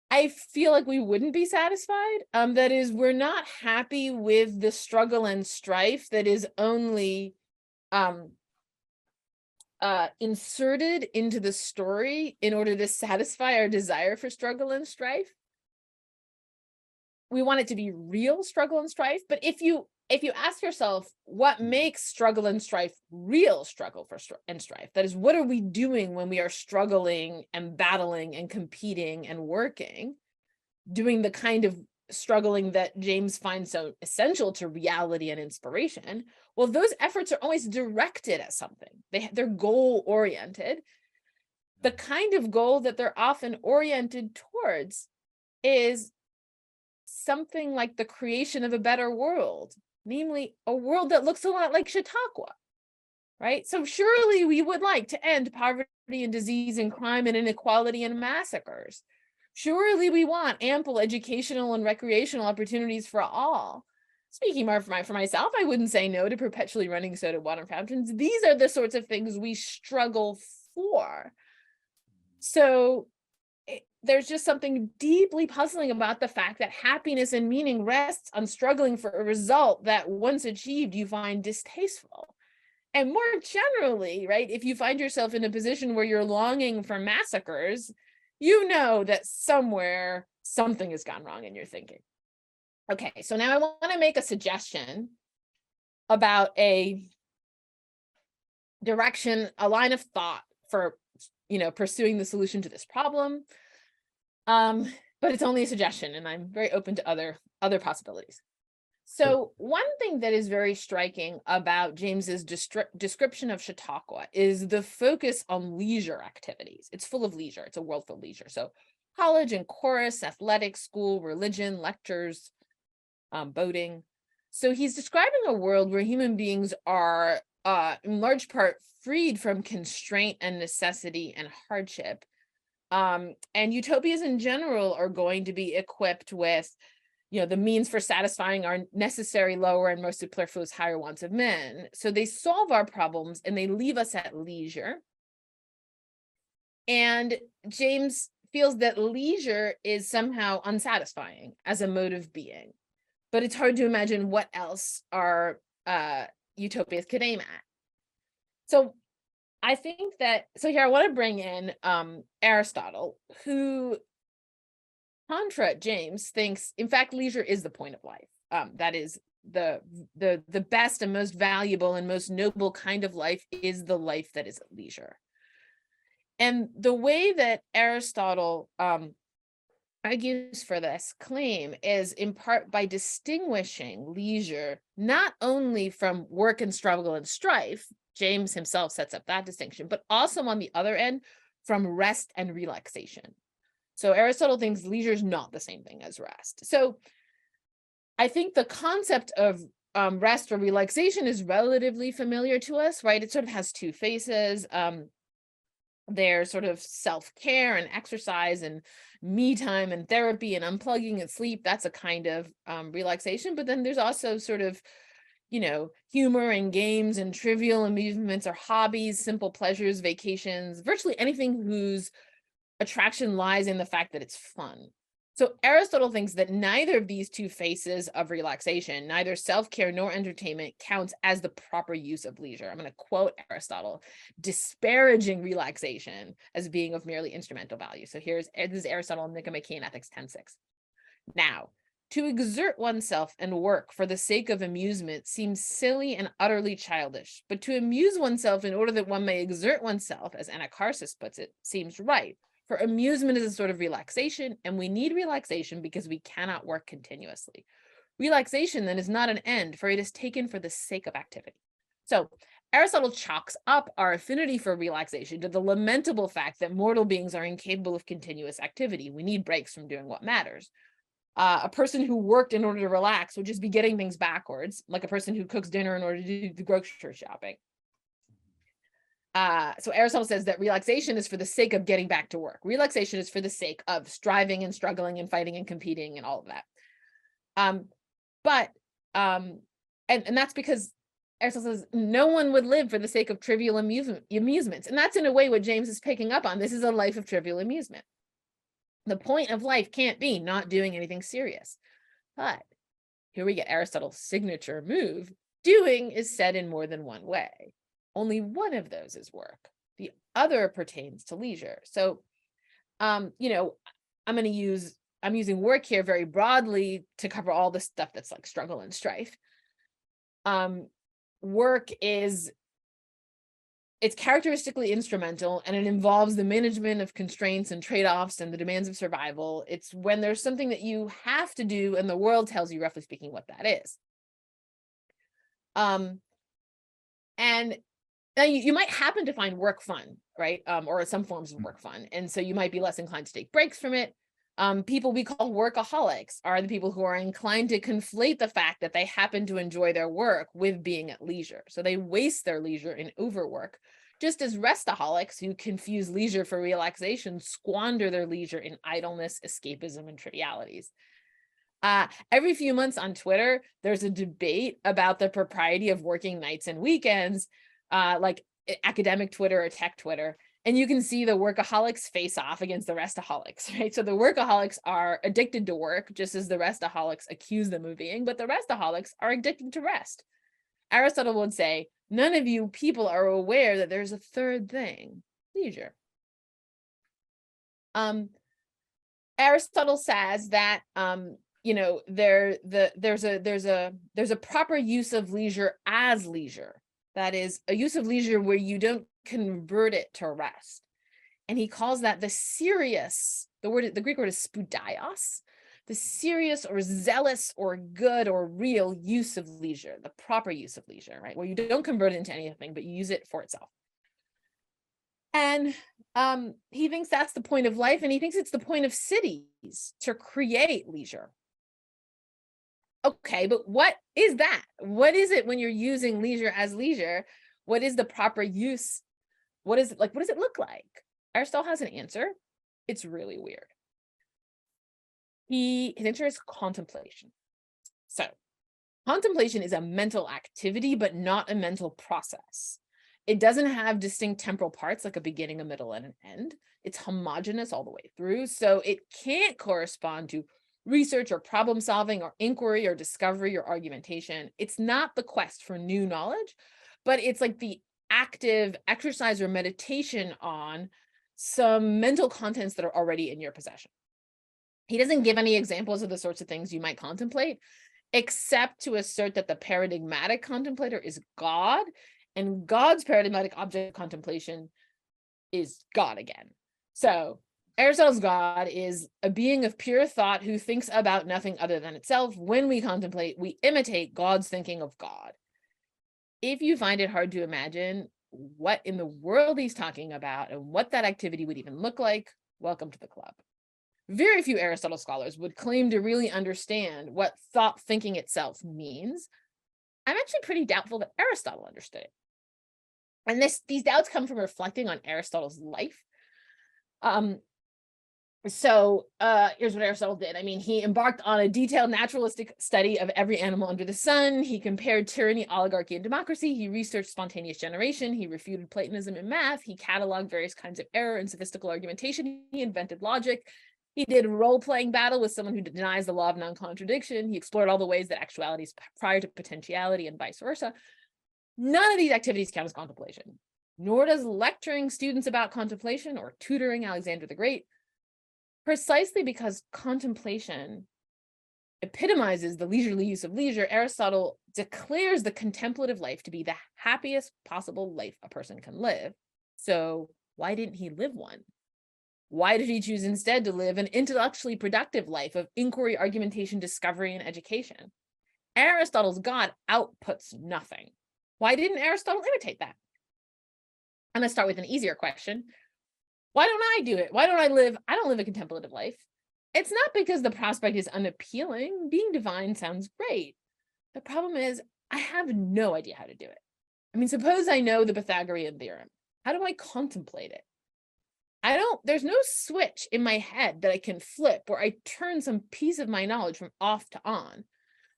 I feel like we wouldn't be satisfied. That is, we're not happy with the struggle and strife that is only inserted into the story in order to satisfy our desire for struggle and strife. We want it to be real struggle and strife. But if you ask yourself what makes struggle and strife real struggle and strife, that is, what are we doing when we are struggling and battling and competing and working, doing the kind of struggling that James finds so essential to reality and inspiration? Well, those efforts are always directed at something. They're goal oriented. The kind of goal that they're often oriented towards is something like the creation of a better world, namely a world that looks a lot like Chautauqua, right? So surely we would like to end poverty and disease and crime and inequality and massacres. Surely we want ample educational and recreational opportunities for all. Speaking more for myself, I wouldn't say no to perpetually running soda water fountains. These are the sorts of things we struggle for. So there's just something deeply puzzling about the fact that happiness and meaning rests on struggling for a result that, once achieved, you find distasteful. And more generally, right, if you find yourself in a position where you're longing for massacres, you know that somewhere something has gone wrong in your thinking. Okay, so now I want to make a suggestion about a direction, a line of thought for, pursuing the solution to this problem. But it's only a suggestion, and I'm very open to other possibilities. So one thing that is very striking about James's description of Chautauqua is the focus on leisure activities. It's full of leisure. It's a world full of leisure. So college and chorus, athletics, school, religion, lectures, boating. So he's describing a world where human beings are in large part freed from constraint and necessity and hardship. And utopias in general are going to be equipped with, the means for satisfying our necessary lower and most superfluous higher wants of men. So they solve our problems and they leave us at leisure. And James feels that leisure is somehow unsatisfying as a mode of being, but it's hard to imagine what else our utopias could aim at. So I think here I want to bring in Aristotle, who, contra James, thinks, in fact, leisure is the point of life. That is, the best and most valuable and most noble kind of life is the life that is at leisure. And the way that Aristotle argues for this claim is in part by distinguishing leisure not only from work and struggle and strife. James himself sets up that distinction, but also on the other end from rest and relaxation. So Aristotle thinks leisure is not the same thing as rest. So I think the concept of rest or relaxation is relatively familiar to us, right? It sort of has two faces. There's sort of self-care and exercise and me time and therapy and unplugging and sleep. That's a kind of relaxation. But then there's also sort of, humor and games and trivial amusements or hobbies, simple pleasures, vacations, virtually anything whose attraction lies in the fact that it's fun. So Aristotle thinks that neither of these two faces of relaxation, neither self-care nor entertainment, counts as the proper use of leisure. I'm going to quote Aristotle, disparaging relaxation as being of merely instrumental value. So this is Aristotle, Nicomachean Ethics 10:6. Now, to exert oneself and work for the sake of amusement seems silly and utterly childish, but to amuse oneself in order that one may exert oneself, as Anacharsis puts it, seems right. For amusement is a sort of relaxation, and we need relaxation because we cannot work continuously. Relaxation then is not an end, for it is taken for the sake of activity. So Aristotle chalks up our affinity for relaxation to the lamentable fact that mortal beings are incapable of continuous activity. We need breaks from doing what matters. A person who worked in order to relax would just be getting things backwards, like a person who cooks dinner in order to do the grocery shopping. So Aristotle says that relaxation is for the sake of getting back to work. Relaxation is for the sake of striving and struggling and fighting and competing and all of that. And that's because Aristotle says no one would live for the sake of trivial amusements. And that's in a way what James is picking up on. This is a life of trivial amusement. The point of life can't be not doing anything serious. But here we get Aristotle's signature move. Doing is said in more than one way. Only one of those is work. The other pertains to leisure. So, I'm using work here very broadly to cover all the stuff that's like struggle and strife. Work it's characteristically instrumental, and it involves the management of constraints and trade-offs and the demands of survival. It's when there's something that you have to do and the world tells you, roughly speaking, what that is. And now you might happen to find work fun, right? Or some forms of work fun. And so you might be less inclined to take breaks from it. People we call workaholics are the people who are inclined to conflate the fact that they happen to enjoy their work with being at leisure. So they waste their leisure in overwork, just as restaholics who confuse leisure for relaxation squander their leisure in idleness, escapism, and trivialities. Every few months on Twitter, there's a debate about the propriety of working nights and weekends, like academic Twitter or tech Twitter. And you can see the workaholics face off against the restaholics, right? So the workaholics are addicted to work, just as the restaholics accuse them of being, but the restaholics are addicted to rest. Aristotle would say, none of you people are aware that there's a third thing, leisure. Aristotle says that there's a proper use of leisure as leisure. That is a use of leisure where you don't convert it to rest. And he calls that the serious, the Greek word is spoudios, the serious or zealous or good or real use of leisure, the proper use of leisure, right? Where you don't convert it into anything, but you use it for itself. And he thinks that's the point of life, and he thinks it's the point of cities to create leisure. Okay, but what is that? What is it when you're using leisure as leisure? What is the proper use? What is it like? What does it look like? Aristotle has an answer. It's really weird. His answer is contemplation. So contemplation is a mental activity, but not a mental process. It doesn't have distinct temporal parts like a beginning, a middle, and an end. It's homogeneous all the way through. So it can't correspond to research or problem solving or inquiry or discovery or argumentation. It's not the quest for new knowledge, but it's like the active exercise or meditation on some mental contents that are already in your possession. He doesn't give any examples of the sorts of things you might contemplate, except to assert that the paradigmatic contemplator is God, and God's paradigmatic object of contemplation is God again. So Aristotle's God is a being of pure thought who thinks about nothing other than itself. When we contemplate, we imitate God's thinking of God. If you find it hard to imagine what in the world he's talking about and what that activity would even look like, welcome to the club. Very few Aristotle scholars would claim to really understand what thought thinking itself means. I'm actually pretty doubtful that Aristotle understood it. And these doubts come from reflecting on Aristotle's life. So here's what Aristotle did. I mean, he embarked on a detailed naturalistic study of every animal under the sun. He compared tyranny, oligarchy, and democracy. He researched spontaneous generation. He refuted Platonism in math. He cataloged various kinds of error and sophistical argumentation. He invented logic. He did a role-playing battle with someone who denies the law of non-contradiction. He explored all the ways that actuality is prior to potentiality and vice versa. None of these activities count as contemplation, nor does lecturing students about contemplation or tutoring Alexander the Great. Precisely because contemplation epitomizes the leisurely use of leisure, Aristotle declares the contemplative life to be the happiest possible life a person can live. So why didn't he live one? Why did he choose instead to live an intellectually productive life of inquiry, argumentation, discovery, and education? Aristotle's God outputs nothing. Why didn't Aristotle imitate that? I'm going to start with an easier question. Why don't I do it? Why don't I live? I don't live a contemplative life. It's not because the prospect is unappealing. Being divine sounds great. The problem is I have no idea how to do it. I mean, suppose I know the Pythagorean theorem. How do I contemplate it? There's no switch in my head that I can flip where I turn some piece of my knowledge from off to on.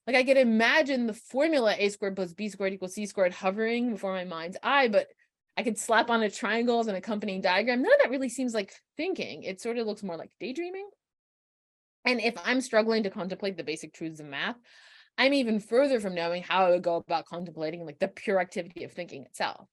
Like I could imagine the formula a squared plus b squared equals c squared hovering before my mind's eye, but I could slap on a triangle as an accompanying diagram. None of that really seems like thinking. It sort of looks more like daydreaming. And if I'm struggling to contemplate the basic truths of math, I'm even further from knowing how I would go about contemplating like the pure activity of thinking itself.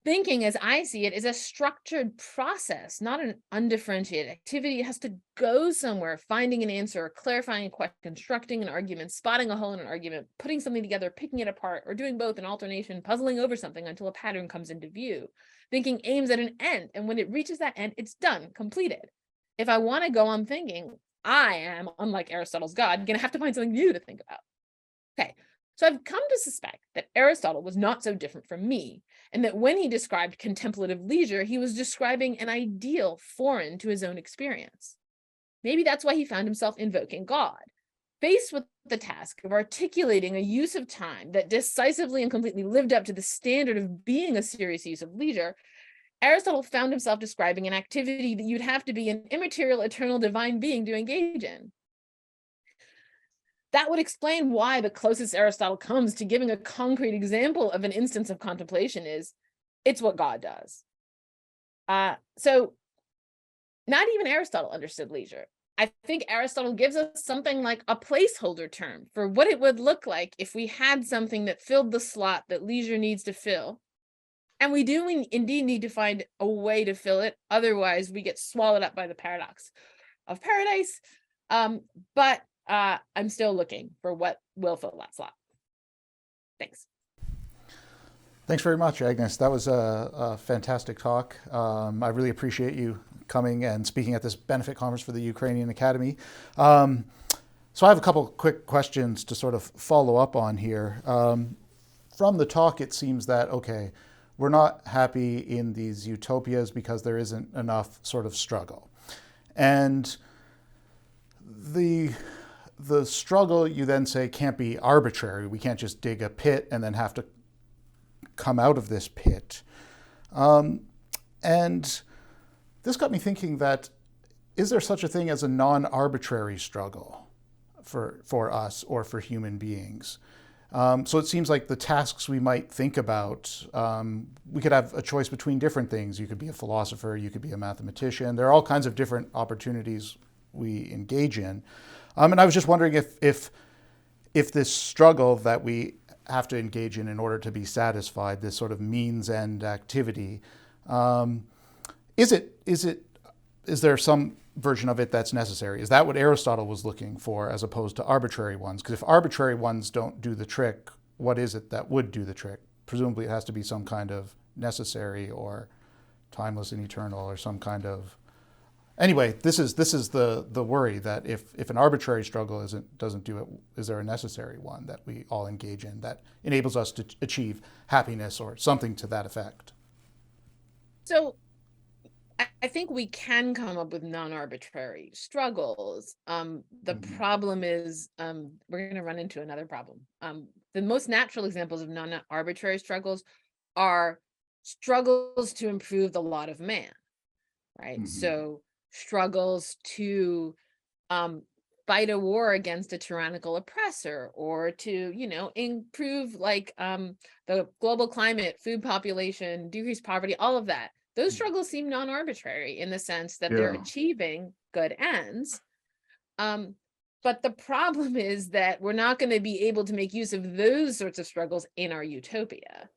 Thinking, as I see it, is a structured process, not an undifferentiated activity. It has to go somewhere, finding an answer, clarifying a question, constructing an argument, spotting a hole in an argument, putting something together, picking it apart, or doing both in alternation, puzzling over something until a pattern comes into view. Thinking aims at an end, and when it reaches that end, it's done, completed. If I want to go on thinking, I am, unlike Aristotle's God, going to have to find something new to think about. Okay. So I've come to suspect that Aristotle was not so different from me, and that when he described contemplative leisure, he was describing an ideal foreign to his own experience. Maybe that's why he found himself invoking God. Faced with the task of articulating a use of time that decisively and completely lived up to the standard of being a serious use of leisure, Aristotle found himself describing an activity that you'd have to be an immaterial, eternal, divine being to engage in. That would explain why the closest Aristotle comes to giving a concrete example of an instance of contemplation is, it's what God does. So not even Aristotle understood leisure. I think Aristotle gives us something like a placeholder term for what it would look like if we had something that filled the slot that leisure needs to fill. And we do indeed need to find a way to fill it. Otherwise, we get swallowed up by the paradox of paradise. But I'm still looking for what will fill that slot. Thanks. Thanks very much, Agnes. That was a fantastic talk. I really appreciate you coming and speaking at this benefit conference for the Ukrainian Academy. So I have a couple quick questions to sort of follow up on here. From the talk, it seems that, okay, we're not happy in these utopias because there isn't enough sort of struggle. And the struggle, you then say, can't be arbitrary. We can't just dig a pit and then have to come out of this pit. And this got me thinking that, is there such a thing as a non-arbitrary struggle for us or for human beings? So it seems like the tasks we might think about, we could have a choice between different things. You could be a philosopher, you could be a mathematician. There are all kinds of different opportunities we engage in. And I was just wondering if this struggle that we have to engage in order to be satisfied, this sort of means end activity, is there some version of it that's necessary? Is that what Aristotle was looking for as opposed to arbitrary ones? Because if arbitrary ones don't do the trick, what is it that would do the trick? Presumably it has to be some kind of necessary or timeless and eternal or some kind of... Anyway, this is the worry that if an arbitrary struggle doesn't do it, is there a necessary one that we all engage in that enables us to achieve happiness or something to that effect? So I think we can come up with non-arbitrary struggles. The problem is we're going to run into another problem. The most natural examples of non-arbitrary struggles are struggles to improve the lot of man, right? So struggles to fight a war against a tyrannical oppressor, or to, you know, improve like the global climate, food population, decrease poverty, all of that. Those struggles seem non-arbitrary in the sense that they're achieving good ends. But the problem is that we're not going to be able to make use of those sorts of struggles in our utopia.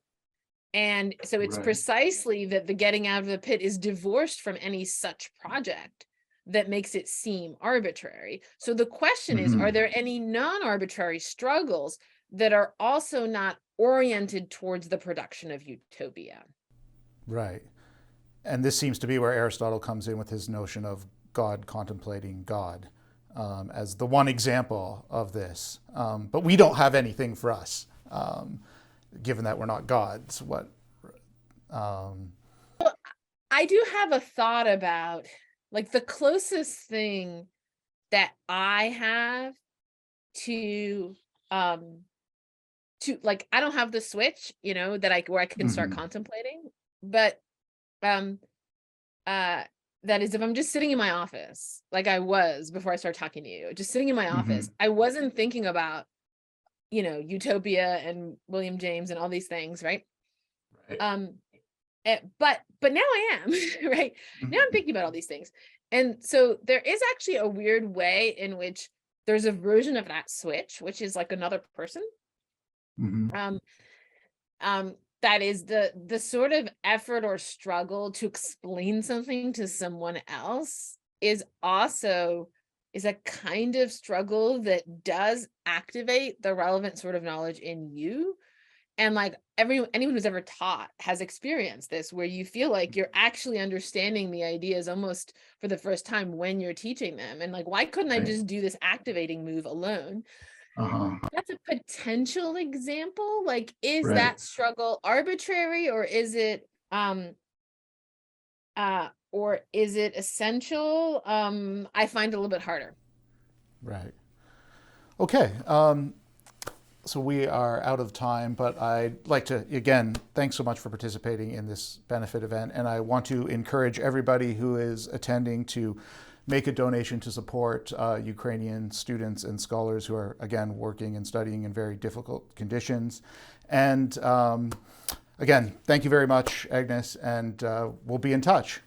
And so it's precisely that the getting out of the pit is divorced from any such project that makes it seem arbitrary. So the question is, are there any non-arbitrary struggles that are also not oriented towards the production of utopia? Right. And this seems to be where Aristotle comes in with his notion of God contemplating God as the one example of this. But we don't have anything for us, given that we're not gods. I do have a thought about, like, the closest thing that I have to like, I don't have the switch, you know, where I can start contemplating, but that is if I'm just sitting in my office, like I was before I started talking to you, just sitting in my office, I wasn't thinking about, you know, utopia and William James and all these things, right? But now I am, right? Now I'm thinking about all these things. And so there is actually a weird way in which there's a version of that switch, which is like another person. That is the sort of effort or struggle to explain something to someone else is a kind of struggle that does activate the relevant sort of knowledge in you. And like anyone who's ever taught has experienced this, where you feel like you're actually understanding the ideas almost for the first time when you're teaching them. And like, why couldn't I just do this activating move alone? That's a potential example. Like, is that struggle arbitrary, or is it essential? I find it a little bit harder. Right. Okay. So we are out of time, but I'd like to, again, thanks so much for participating in this benefit event. And I want to encourage everybody who is attending to make a donation to support Ukrainian students and scholars who are, again, working and studying in very difficult conditions. And again, thank you very much, Agnes, and we'll be in touch.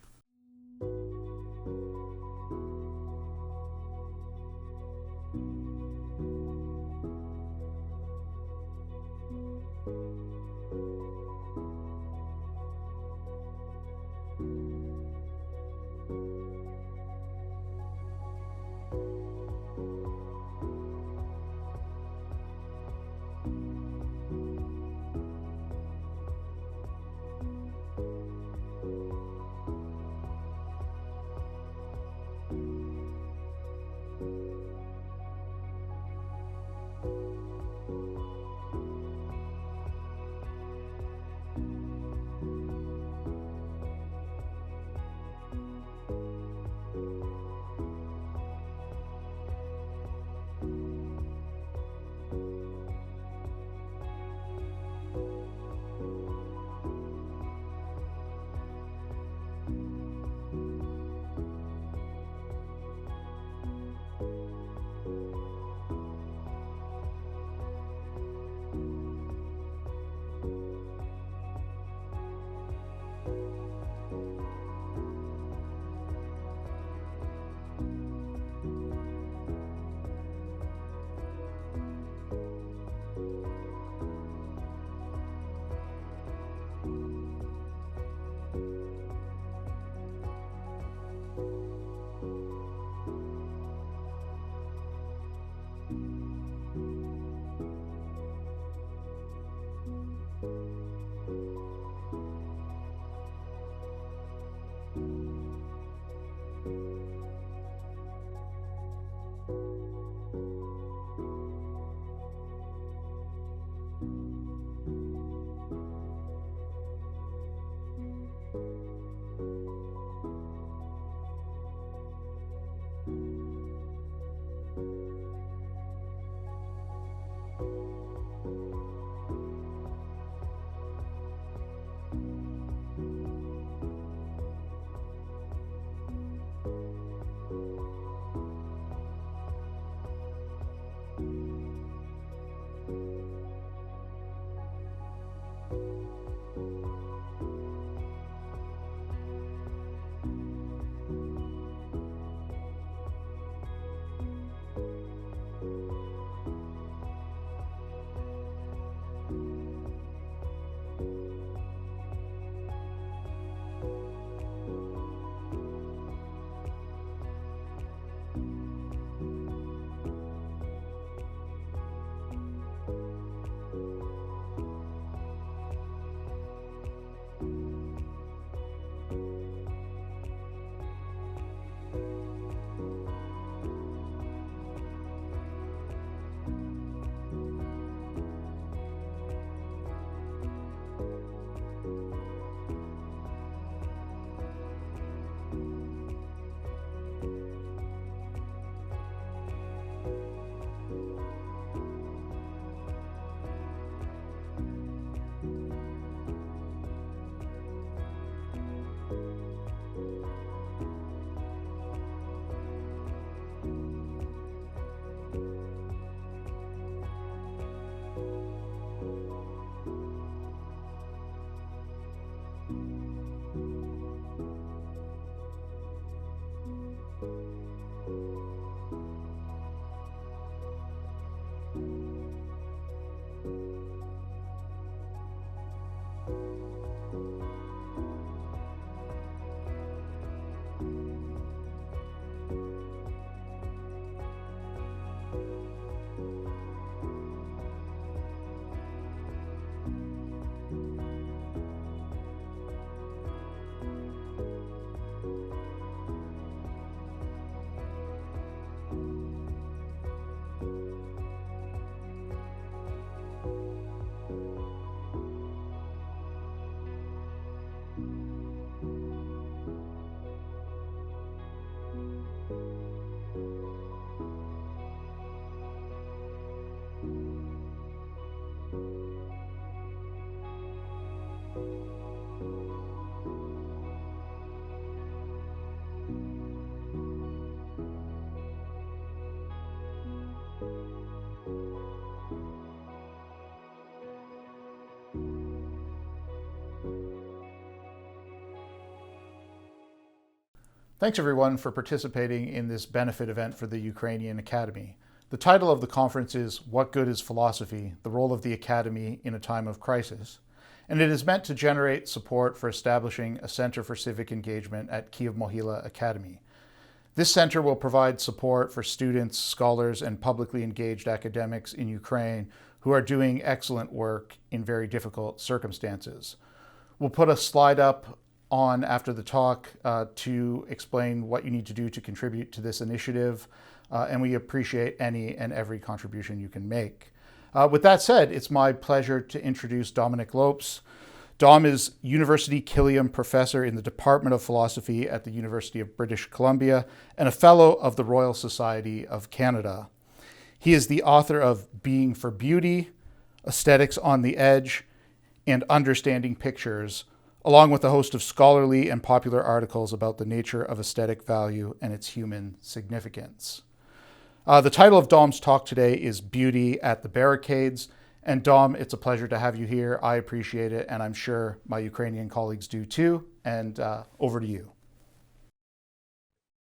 Thanks everyone for participating in this benefit event for the Ukrainian Academy. The title of the conference is What Good is Philosophy? The Role of the Academy in a Time of Crisis. And it is meant to generate support for establishing a Center for Civic Engagement at Kyiv Mohyla Academy. This center will provide support for students, scholars, and publicly engaged academics in Ukraine who are doing excellent work in very difficult circumstances. We'll put a slide up on after the talk to explain what you need to do to contribute to this initiative, and we appreciate any and every contribution you can make. With that said, it's my pleasure to introduce Dominic Lopes. Dom is University Killiam Professor in the Department of Philosophy at the University of British Columbia and a Fellow of the Royal Society of Canada. He is the author of Being for Beauty, Aesthetics on the Edge, and Understanding Pictures, along with a host of scholarly and popular articles about the nature of aesthetic value and its human significance. The title of Dom's talk today is Beauty at the Barricades. And Dom, it's a pleasure to have you here. I appreciate it, and I'm sure my Ukrainian colleagues do too. And over to you.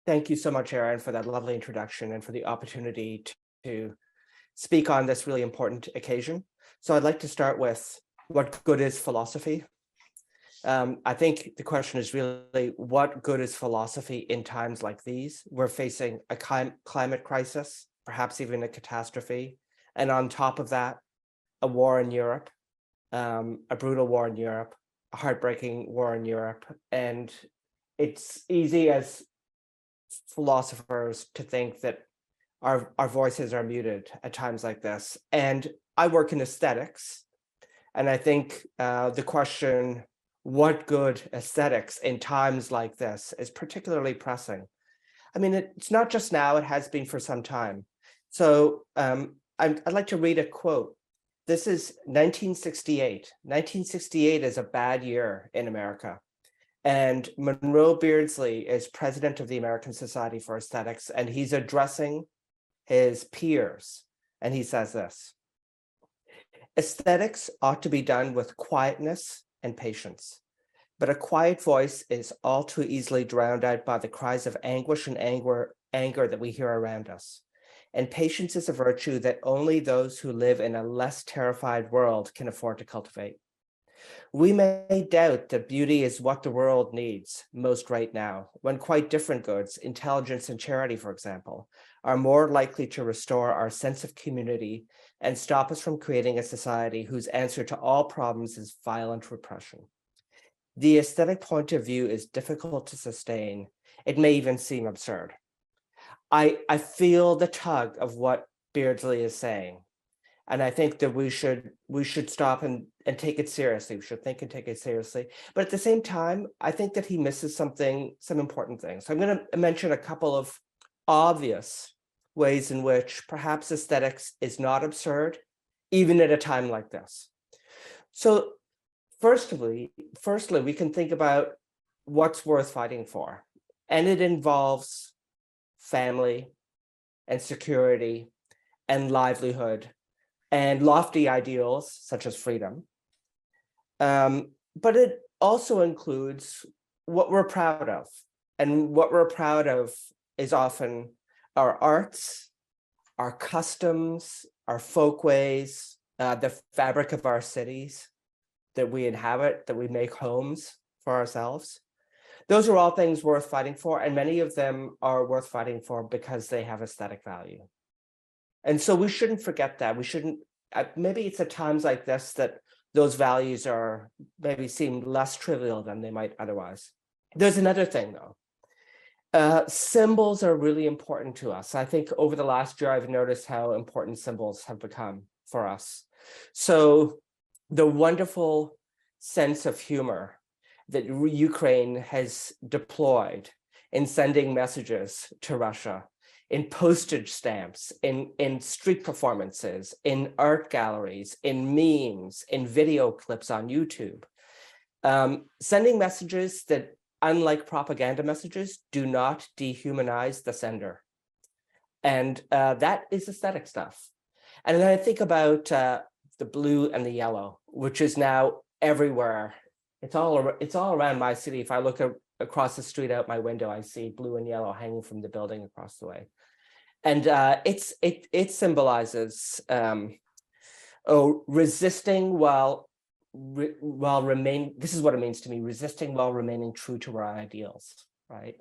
Thank you so much, Aaron, for that lovely introduction and for the opportunity to speak on this really important occasion. So I'd like to start with what good is philosophy? I think the question is really, what good is philosophy in times like these? We're facing a climate crisis, perhaps even a catastrophe. And on top of that, a war in Europe, a brutal war in Europe, a heartbreaking war in Europe. And it's easy as philosophers to think that our voices are muted at times like this. And I work in aesthetics. And I think the question, what good aesthetics in times like this, is particularly pressing. I mean, it's not just now, it has been for some time. So I'd like to read a quote. This is 1968. 1968 is a bad year in America. And Monroe Beardsley is president of the American Society for Aesthetics, and he's addressing his peers. And he says this: aesthetics ought to be done with quietness and patience, but a quiet voice is all too easily drowned out by the cries of anguish and anger that we hear around us. And patience is a virtue that only those who live in a less terrified world can afford to cultivate. We may doubt that beauty is what the world needs most right now, when quite different goods, intelligence and charity, for example, are more likely to restore our sense of community and stop us from creating a society whose answer to all problems is violent repression. The aesthetic point of view is difficult to sustain. It may even seem absurd. I feel the tug of what Beardsley is saying. And I think that we should stop and take it seriously. We should think and take it seriously. But at the same time, I think that he misses some important things. So I'm going to mention a couple of obvious ways in which perhaps aesthetics is not absurd, even at a time like this. So firstly, we can think about what's worth fighting for. And it involves family and security and livelihood and lofty ideals such as freedom. But it also includes what we're proud of. And what we're proud of is often our arts, our customs, our folkways, the fabric of our cities that we inhabit, that we make homes for ourselves. Those are all things worth fighting for, and many of them are worth fighting for because they have aesthetic value. And so we shouldn't forget that. We shouldn't, maybe it's at times like this that those values are maybe seem less trivial than they might otherwise. There's another thing though. Symbols are really important to us. I think over the last year, I've noticed how important symbols have become for us. So the wonderful sense of humor that Ukraine has deployed in sending messages to Russia, in postage stamps, in street performances, in art galleries, in memes, in video clips on YouTube, sending messages that, unlike propaganda messages, do not dehumanize the sender. And that is aesthetic stuff. And then I think about the blue and the yellow, which is now everywhere. It's all around my city. If I look across the street out my window, I see blue and yellow hanging from the building across the way. And it symbolizes resisting while remain. This is what it means to me: resisting while remaining true to our ideals, right?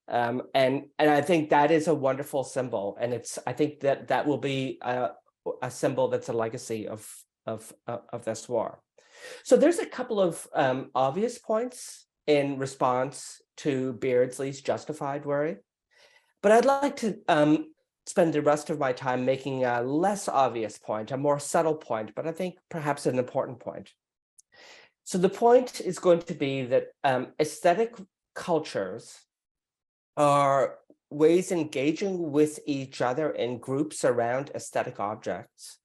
And I think that is a wonderful symbol, and I think that will be a symbol that's a legacy of this war. So there's a couple of obvious points in response to Beardsley's justified worry, but I'd like to spend the rest of my time making a less obvious point, a more subtle point, but I think perhaps an important point. So the point is going to be that aesthetic cultures are ways engaging with each other in groups around aesthetic objects,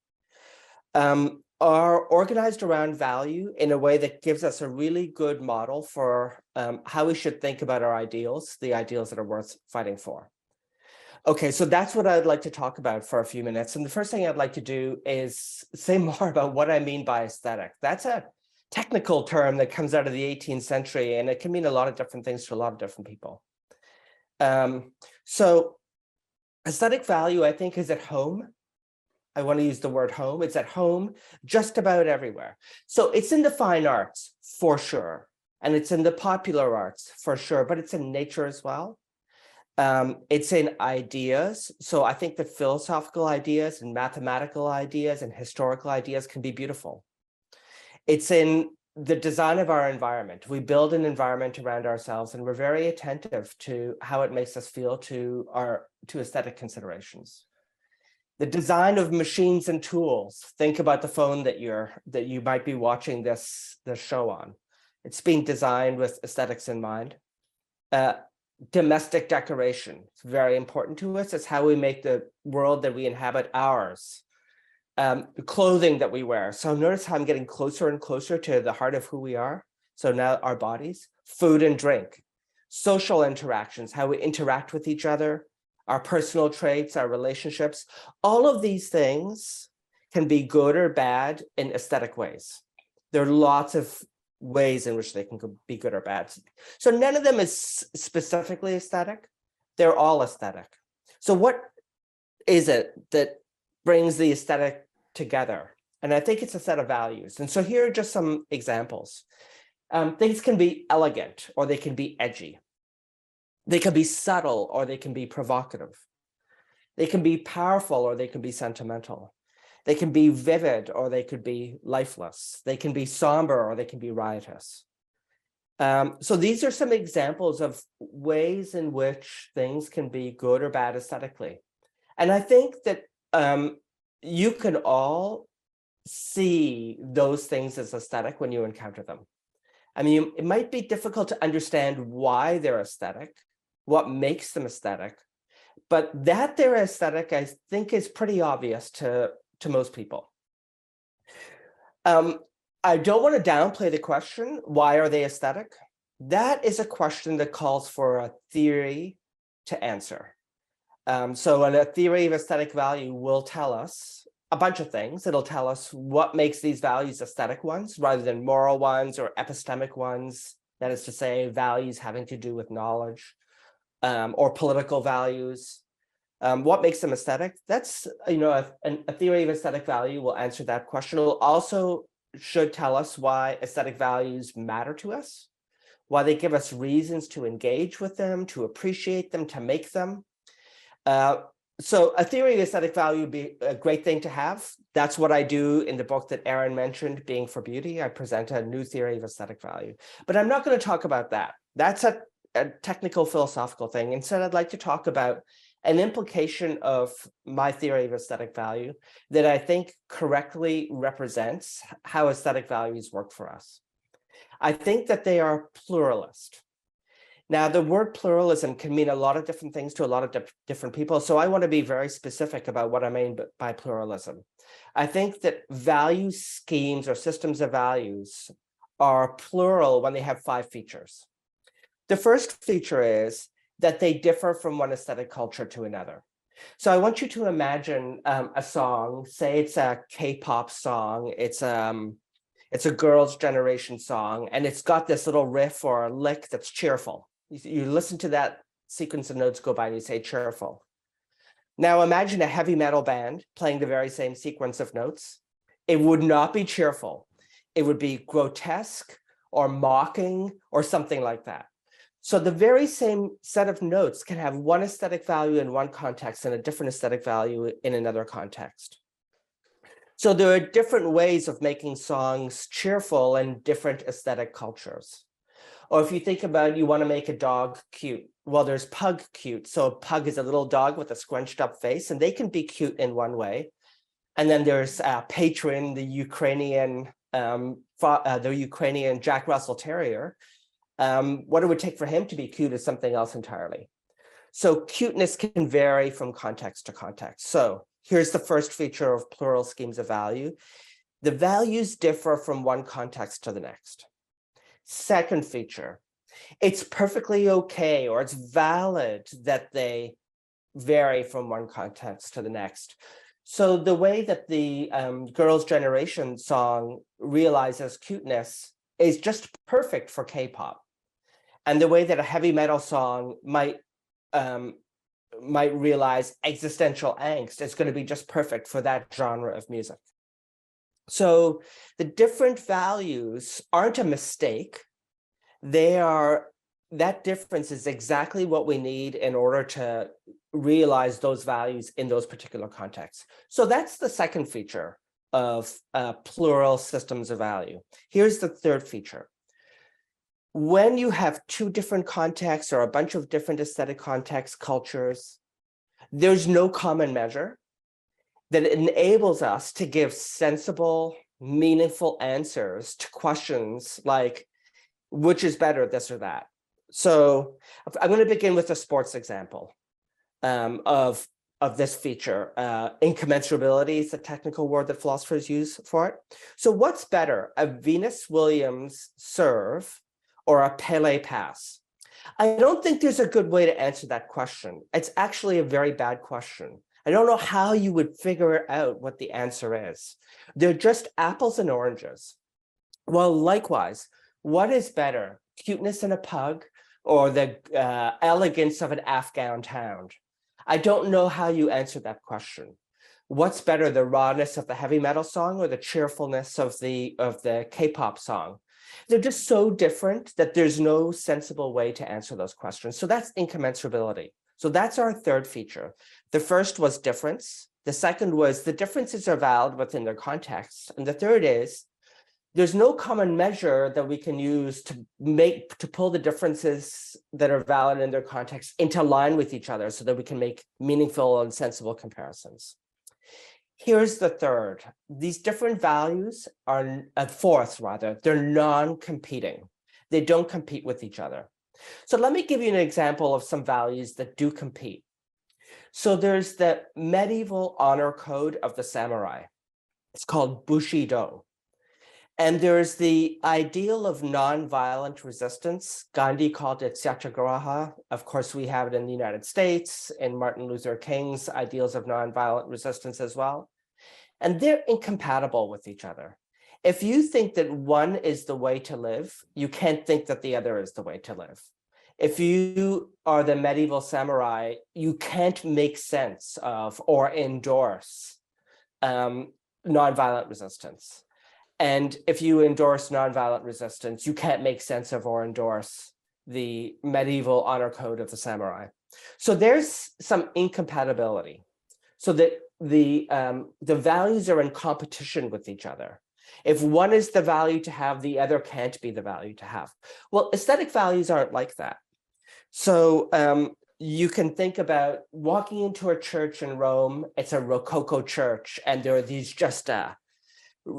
are organized around value in a way that gives us a really good model for how we should think about our ideals, the ideals that are worth fighting for. Okay, so that's what I'd like to talk about for a few minutes. And the first thing I'd like to do is say more about what I mean by aesthetic. That's a technical term that comes out of the 18th century, and it can mean a lot of different things to a lot of different people. So aesthetic value, I think, is at home. I want to use the word home. It's at home just about everywhere. So it's in the fine arts, for sure. And it's in the popular arts, for sure, but it's in nature as well. It's in ideas. So I think that philosophical ideas and mathematical ideas and historical ideas can be beautiful. It's in the design of our environment. We build an environment around ourselves, and we're very attentive to how it makes us feel to aesthetic considerations. The design of machines and tools. Think about the phone that you might be watching this show on. It's being designed with aesthetics in mind. Domestic decoration. It's very important to us. It's how we make the world that we inhabit ours. The clothing that we wear. So notice how I'm getting closer and closer to the heart of who we are. So now our bodies, food and drink, social interactions, how we interact with each other, our personal traits, our relationships. All of these things can be good or bad in aesthetic ways. There are lots of ways in which they can be good or bad. So none of them is specifically aesthetic. They're all aesthetic. So what is it that brings the aesthetic together? And I think it's a set of values. And so here are just some examples. Things can be elegant, or they can be edgy. They can be subtle, or they can be provocative. They can be powerful, or they can be sentimental. They can be vivid, or they could be lifeless. They can be somber, or they can be riotous. So these are some examples of ways in which things can be good or bad aesthetically. And I think that you can all see those things as aesthetic when you encounter them. I mean, it might be difficult to understand why they're aesthetic, what makes them aesthetic, but that they're aesthetic, I think, is pretty obvious to most people. I don't want to downplay the question, why are they aesthetic? That is a question that calls for a theory to answer. So a theory of aesthetic value will tell us a bunch of things. It'll tell us what makes these values aesthetic ones rather than moral ones or epistemic ones. That is to say, values having to do with knowledge, or political values. What makes them aesthetic? That's, a theory of aesthetic value will answer that question. It'll also should tell us why aesthetic values matter to us, why they give us reasons to engage with them, to appreciate them, to make them. So a theory of aesthetic value would be a great thing to have. That's what I do in the book that Aaron mentioned, Being for Beauty. I present a new theory of aesthetic value. But I'm not going to talk about that. That's a technical philosophical thing. Instead, I'd like to talk about an implication of my theory of aesthetic value that I think correctly represents how aesthetic values work for us. I think that they are pluralist. Now, the word pluralism can mean a lot of different things to a lot of different people. So I want to be very specific about what I mean by pluralism. I think that value schemes or systems of values are plural when they have 5 features. The first feature is that they differ from one aesthetic culture to another. So I want you to imagine a song, say it's a K-pop song, it's a girls' generation song, and it's got this little riff or a lick that's cheerful. You listen to that sequence of notes go by and you say cheerful. Now imagine a heavy metal band playing the very same sequence of notes. It would not be cheerful. It would be grotesque or mocking or something like that. So the very same set of notes can have one aesthetic value in one context and a different aesthetic value in another context. So there are different ways of making songs cheerful in different aesthetic cultures. Or if you think about, you want to make a dog cute. Well, there's pug cute. So a pug is a little dog with a scrunched up face, and they can be cute in one way. And then there's Patron, the Ukrainian Jack Russell Terrier. What it would take for him to be cute is something else entirely. So cuteness can vary from context to context. So here's the first feature of plural schemes of value. The values differ from one context to the next. Second feature, it's perfectly okay, or it's valid that they vary from one context to the next. So the way that the Girls' Generation song realizes cuteness is just perfect for K-pop. And the way that a heavy metal song might realize existential angst is going to be just perfect for that genre of music. So the different values aren't a mistake. That difference is exactly what we need in order to realize those values in those particular contexts. So that's the second feature of plural systems of value. Here's the third feature. When you have two different contexts or a bunch of different aesthetic contexts, cultures, there's no common measure that enables us to give sensible, meaningful answers to questions like, which is better, this or that? So I'm going to begin with a sports example of this feature. Incommensurability is the technical word that philosophers use for it. So what's better, a Venus Williams serve or a Pele pass? I don't think there's a good way to answer that question. It's actually a very bad question. I don't know how you would figure out what the answer is. They're just apples and oranges. Well, likewise, what is better, cuteness in a pug or the elegance of an Afghan hound? I don't know how you answer that question. What's better, the rawness of the heavy metal song or the cheerfulness of the K-pop song? They're just so different that there's no sensible way to answer those questions. So that's incommensurability. So that's our third feature. The first was difference. The second was the differences are valid within their context. And the third is there's no common measure that we can use to pull the differences that are valid in their context into line with each other so that we can make meaningful and sensible comparisons. Here's the third. These different values are, fourth rather, they're non-competing. They don't compete with each other. So let me give you an example of some values that do compete. So there's the medieval honor code of the samurai. It's called Bushido. And there's the ideal of nonviolent resistance. Gandhi called it Satyagraha. Of course, we have it in the United States, in Martin Luther King's ideals of nonviolent resistance as well. And they're incompatible with each other. If you think that one is the way to live, you can't think that the other is the way to live. If you are the medieval samurai, you can't make sense of or endorse nonviolent resistance. And if you endorse nonviolent resistance, you can't make sense of or endorse the medieval honor code of the samurai. So there's some incompatibility. So that the values are in competition with each other. If one is the value to have, the other can't be the value to have. Well, aesthetic values aren't like that. So you can think about walking into a church in Rome. It's a Rococo church, and there are these just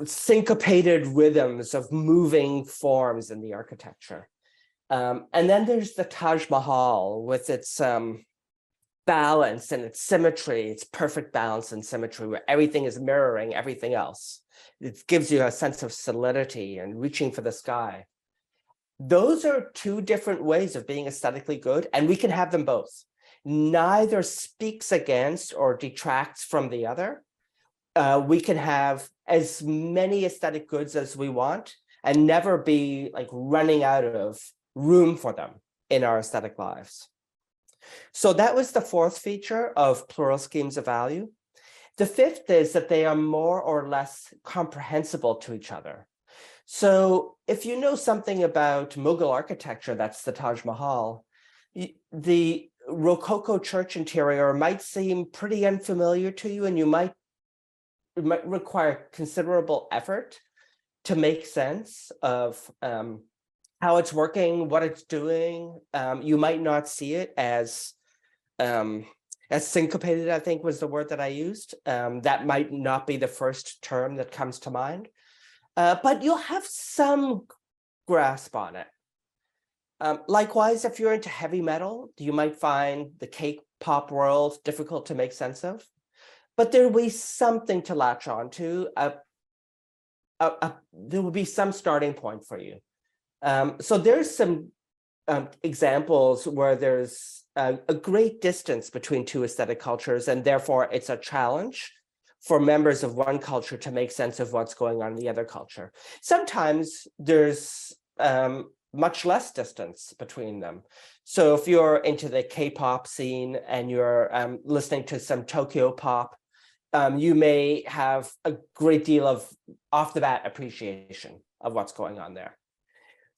syncopated rhythms of moving forms in the architecture. And then there's the Taj Mahal with its balance and its symmetry, its perfect balance and symmetry, where everything is mirroring everything else. It gives you a sense of solidity and reaching for the sky. Those are two different ways of being aesthetically good, and we can have them both. Neither speaks against or detracts from the other. We can have as many aesthetic goods as we want and never be like running out of room for them. in our aesthetic lives. So that was the fourth feature of plural schemes of value. The fifth is that they are more or less comprehensible to each other. So if you know something about Mughal architecture, that's the Taj Mahal, the Rococo church interior might seem pretty unfamiliar to you, and it might require considerable effort to make sense of how it's working, what it's doing. You might not see it as syncopated, I think was the word that I used. That might not be the first term that comes to mind, but you'll have some grasp on it. Likewise, if you're into heavy metal, you might find the K-pop world difficult to make sense of, but there will be something to latch on to. There will be some starting point for you. So there's some examples where there's a great distance between two aesthetic cultures, and therefore it's a challenge for members of one culture to make sense of what's going on in the other culture. Sometimes there's much less distance between them. So if you're into the K-pop scene and you're listening to some Tokyo pop, you may have a great deal of off-the-bat appreciation of what's going on there.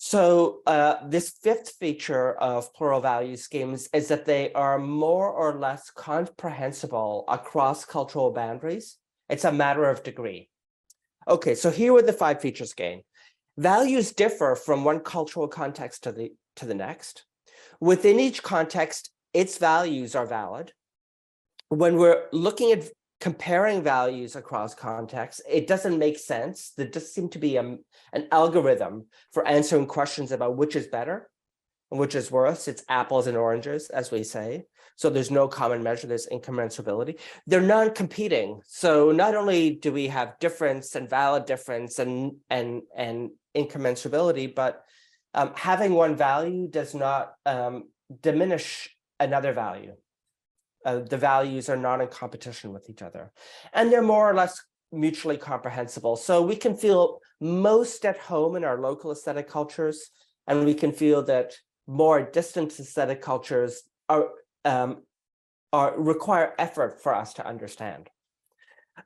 So this fifth feature of plural value schemes is that they are more or less comprehensible across cultural boundaries. It's a matter of degree. Okay, so here are the 5 features again. Values differ from one cultural context to the next. Within each context, its values are valid. When we're looking at comparing values across contexts, it doesn't make sense. There does seem to be an algorithm for answering questions about which is better and which is worse. It's apples and oranges, as we say. So there's no common measure, there's incommensurability. They're non-competing. So not only do we have difference and valid difference and incommensurability, but having one value does not diminish another value. The values are not in competition with each other, and they're more or less mutually comprehensible. So we can feel most at home in our local aesthetic cultures, and we can feel that more distant aesthetic cultures require effort for us to understand.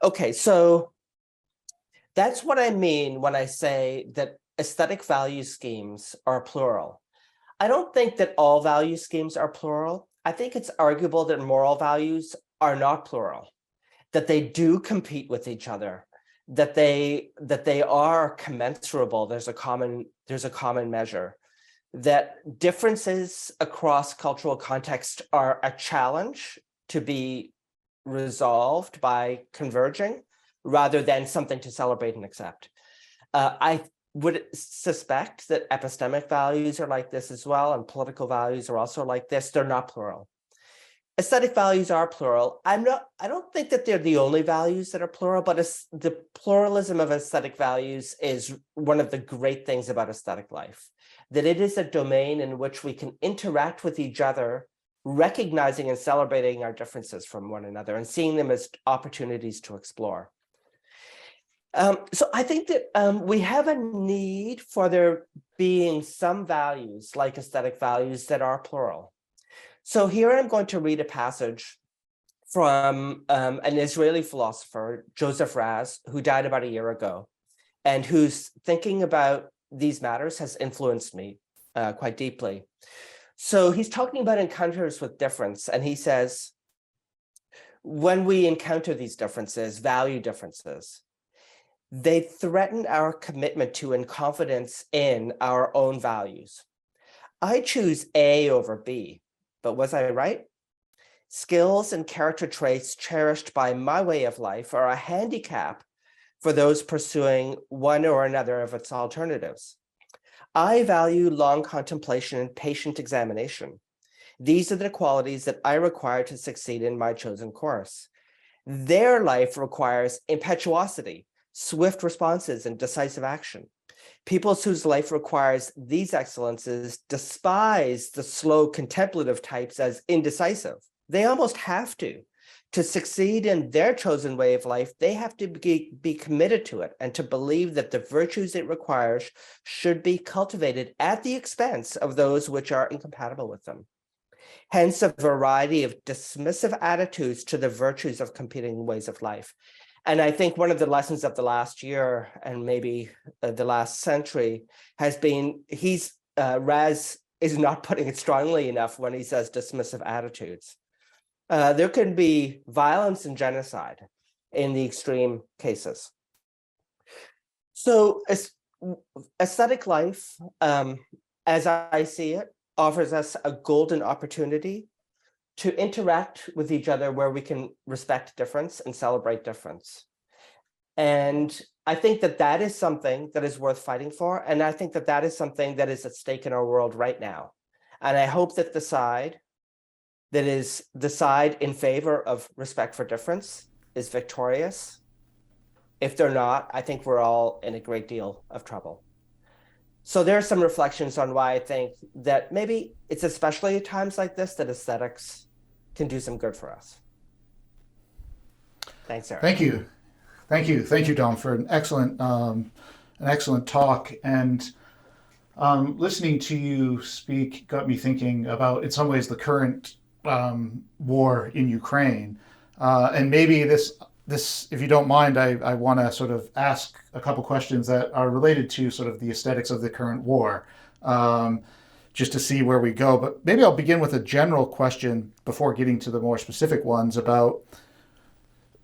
Okay, so that's what I mean when I say that aesthetic value schemes are plural. I don't think that all value schemes are plural. I think it's arguable that moral values are not plural, that they do compete with each other, that they are commensurable. There's a common measure, that differences across cultural context are a challenge to be resolved by converging rather than something to celebrate and accept. I would suspect that epistemic values are like this as well, and political values are also like this. They're not plural. Aesthetic values are plural. I don't think that they're the only values that are plural, but the pluralism of aesthetic values is one of the great things about aesthetic life, that it is a domain in which we can interact with each other, recognizing and celebrating our differences from one another and seeing them as opportunities to explore. So I think that we have a need for there being some values like aesthetic values that are plural. So here I'm going to read a passage from an Israeli philosopher, Joseph Raz, who died about a year ago, and whose thinking about these matters has influenced me quite deeply. So he's talking about encounters with difference, and he says, when we encounter these differences, value differences, they threaten our commitment to and confidence in our own values. I choose A over B, but was I right? Skills and character traits cherished by my way of life are a handicap for those pursuing one or another of its alternatives. I value long contemplation and patient examination. These are the qualities that I require to succeed in my chosen course. Their life requires impetuosity, swift responses, and decisive action. People whose life requires these excellences despise the slow contemplative types as indecisive. They almost have to to succeed in their chosen way of life, they have to be committed to it and to believe that the virtues it requires should be cultivated at the expense of those which are incompatible with them. Hence, a variety of dismissive attitudes to the virtues of competing ways of life. And I think one of the lessons of the last year and maybe the last century has been Raz is not putting it strongly enough when he says dismissive attitudes. There can be violence and genocide in the extreme cases. So aesthetic life, as I see it, offers us a golden opportunity to interact with each other where we can respect difference and celebrate difference. And I think that that is something that is worth fighting for. And I think that that is something that is at stake in our world right now. And I hope that the side in favor of respect for difference is victorious. If they're not, I think we're all in a great deal of trouble. So there are some reflections on why I think that maybe it's especially at times like this that aesthetics can do some good for us. Thanks, Eric. Thank you, Dom, for an excellent talk. And listening to you speak got me thinking about, in some ways, the current war in Ukraine, and maybe this, if you don't mind, I want to sort of ask a couple questions that are related to sort of the aesthetics of the current war, just to see where we go. But maybe I'll begin with a general question before getting to the more specific ones about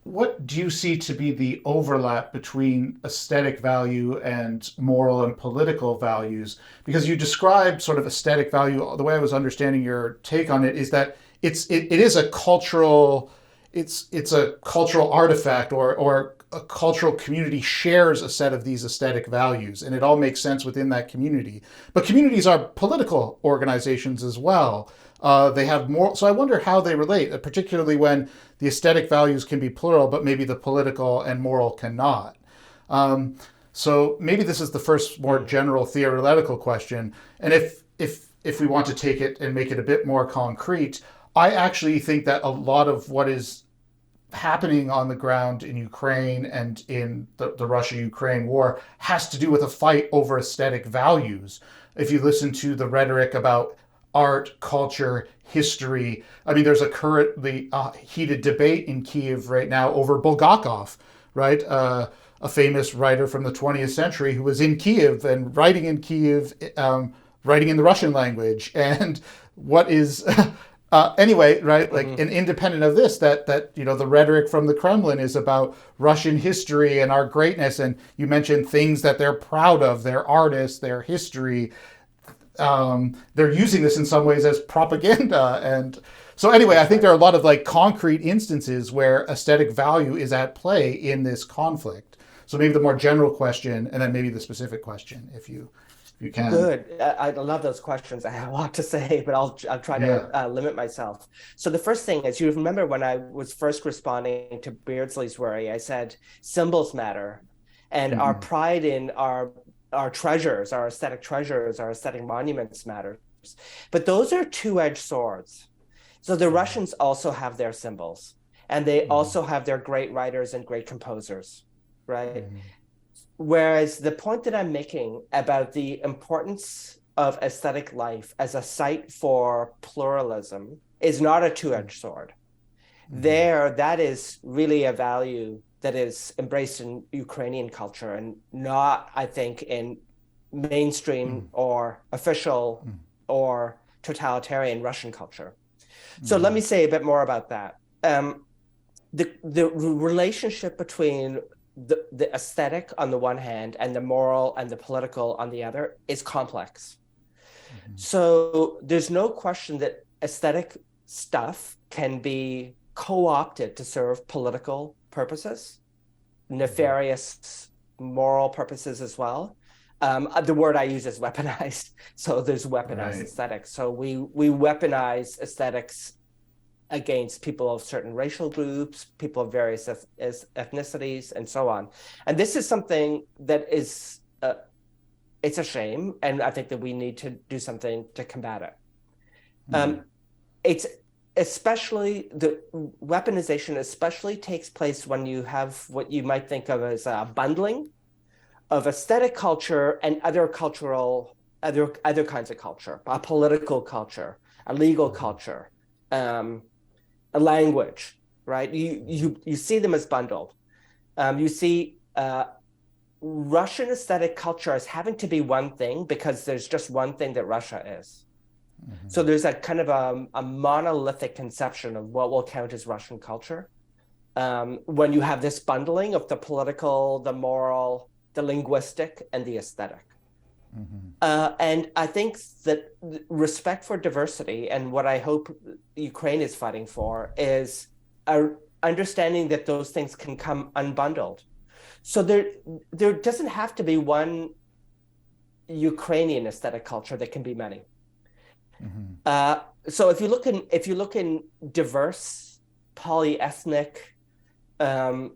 what do you see to be the overlap between aesthetic value and moral and political values? Because you described sort of aesthetic value, the way I was understanding your take on it is that it is a cultural, it's a cultural artifact, or a cultural community shares a set of these aesthetic values, and it all makes sense within that community. But communities are political organizations as well. They have more, so I wonder how they relate, particularly when the aesthetic values can be plural, but maybe the political and moral cannot. So maybe this is the first more general theoretical question. And if we want to take it and make it a bit more concrete, I actually think that a lot of what is happening on the ground in Ukraine and in the Russia-Ukraine war has to do with a fight over aesthetic values. If you listen to the rhetoric about art, culture, history, I mean, there's a currently heated debate in Kyiv right now over Bulgakov, right? A famous writer from the 20th century who was in Kyiv and writing in Kyiv, writing in the Russian language. And what is... anyway, right, like, and independent of this, that you know, the rhetoric from the Kremlin is about Russian history and our greatness, and you mentioned things that they're proud of, their artists, their history. They're using this in some ways as propaganda. And so anyway, I think there are a lot of like concrete instances where aesthetic value is at play in this conflict. So maybe the more general question, and then maybe the specific question, if you can. Good. I love those questions. I have a lot to say, but I'll try to limit myself. So the first thing is, you remember when I was first responding to Beardsley's worry, I said symbols matter, and our pride in our treasures, our aesthetic treasures, our aesthetic monuments matters. But those are two-edged swords. So the Russians also have their symbols, and they also have their great writers and great composers, right? Whereas the point that I'm making about the importance of aesthetic life as a site for pluralism is not a two-edged sword. There, that is really a value that is embraced in Ukrainian culture and not, I think, in mainstream or official or totalitarian Russian culture. So let me say a bit more about that. The relationship between the aesthetic on the one hand and the moral and the political on the other is complex. So there's no question that aesthetic stuff can be co-opted to serve political purposes, nefarious moral purposes as well. The word I use is weaponized. So there's weaponized aesthetics. So we weaponize aesthetics against people of certain racial groups, people of various ethnicities, and so on. And this is something that is, it's a shame, and I think that we need to do something to combat it. It's especially the weaponization especially takes place when you have what you might think of as a bundling of aesthetic culture and other kinds of culture, a political culture, a legal culture, a language, right? You see them as bundled. You see Russian aesthetic culture as having to be one thing because there's just one thing that Russia is. So there's a kind of a monolithic conception of what will count as Russian culture. When you have this bundling of the political, the moral, the linguistic, and the aesthetic. And I think that respect for diversity, and what I hope Ukraine is fighting for, is understanding that those things can come unbundled. So there doesn't have to be one Ukrainian aesthetic culture. There can be many. So if you look in diverse, polyethnic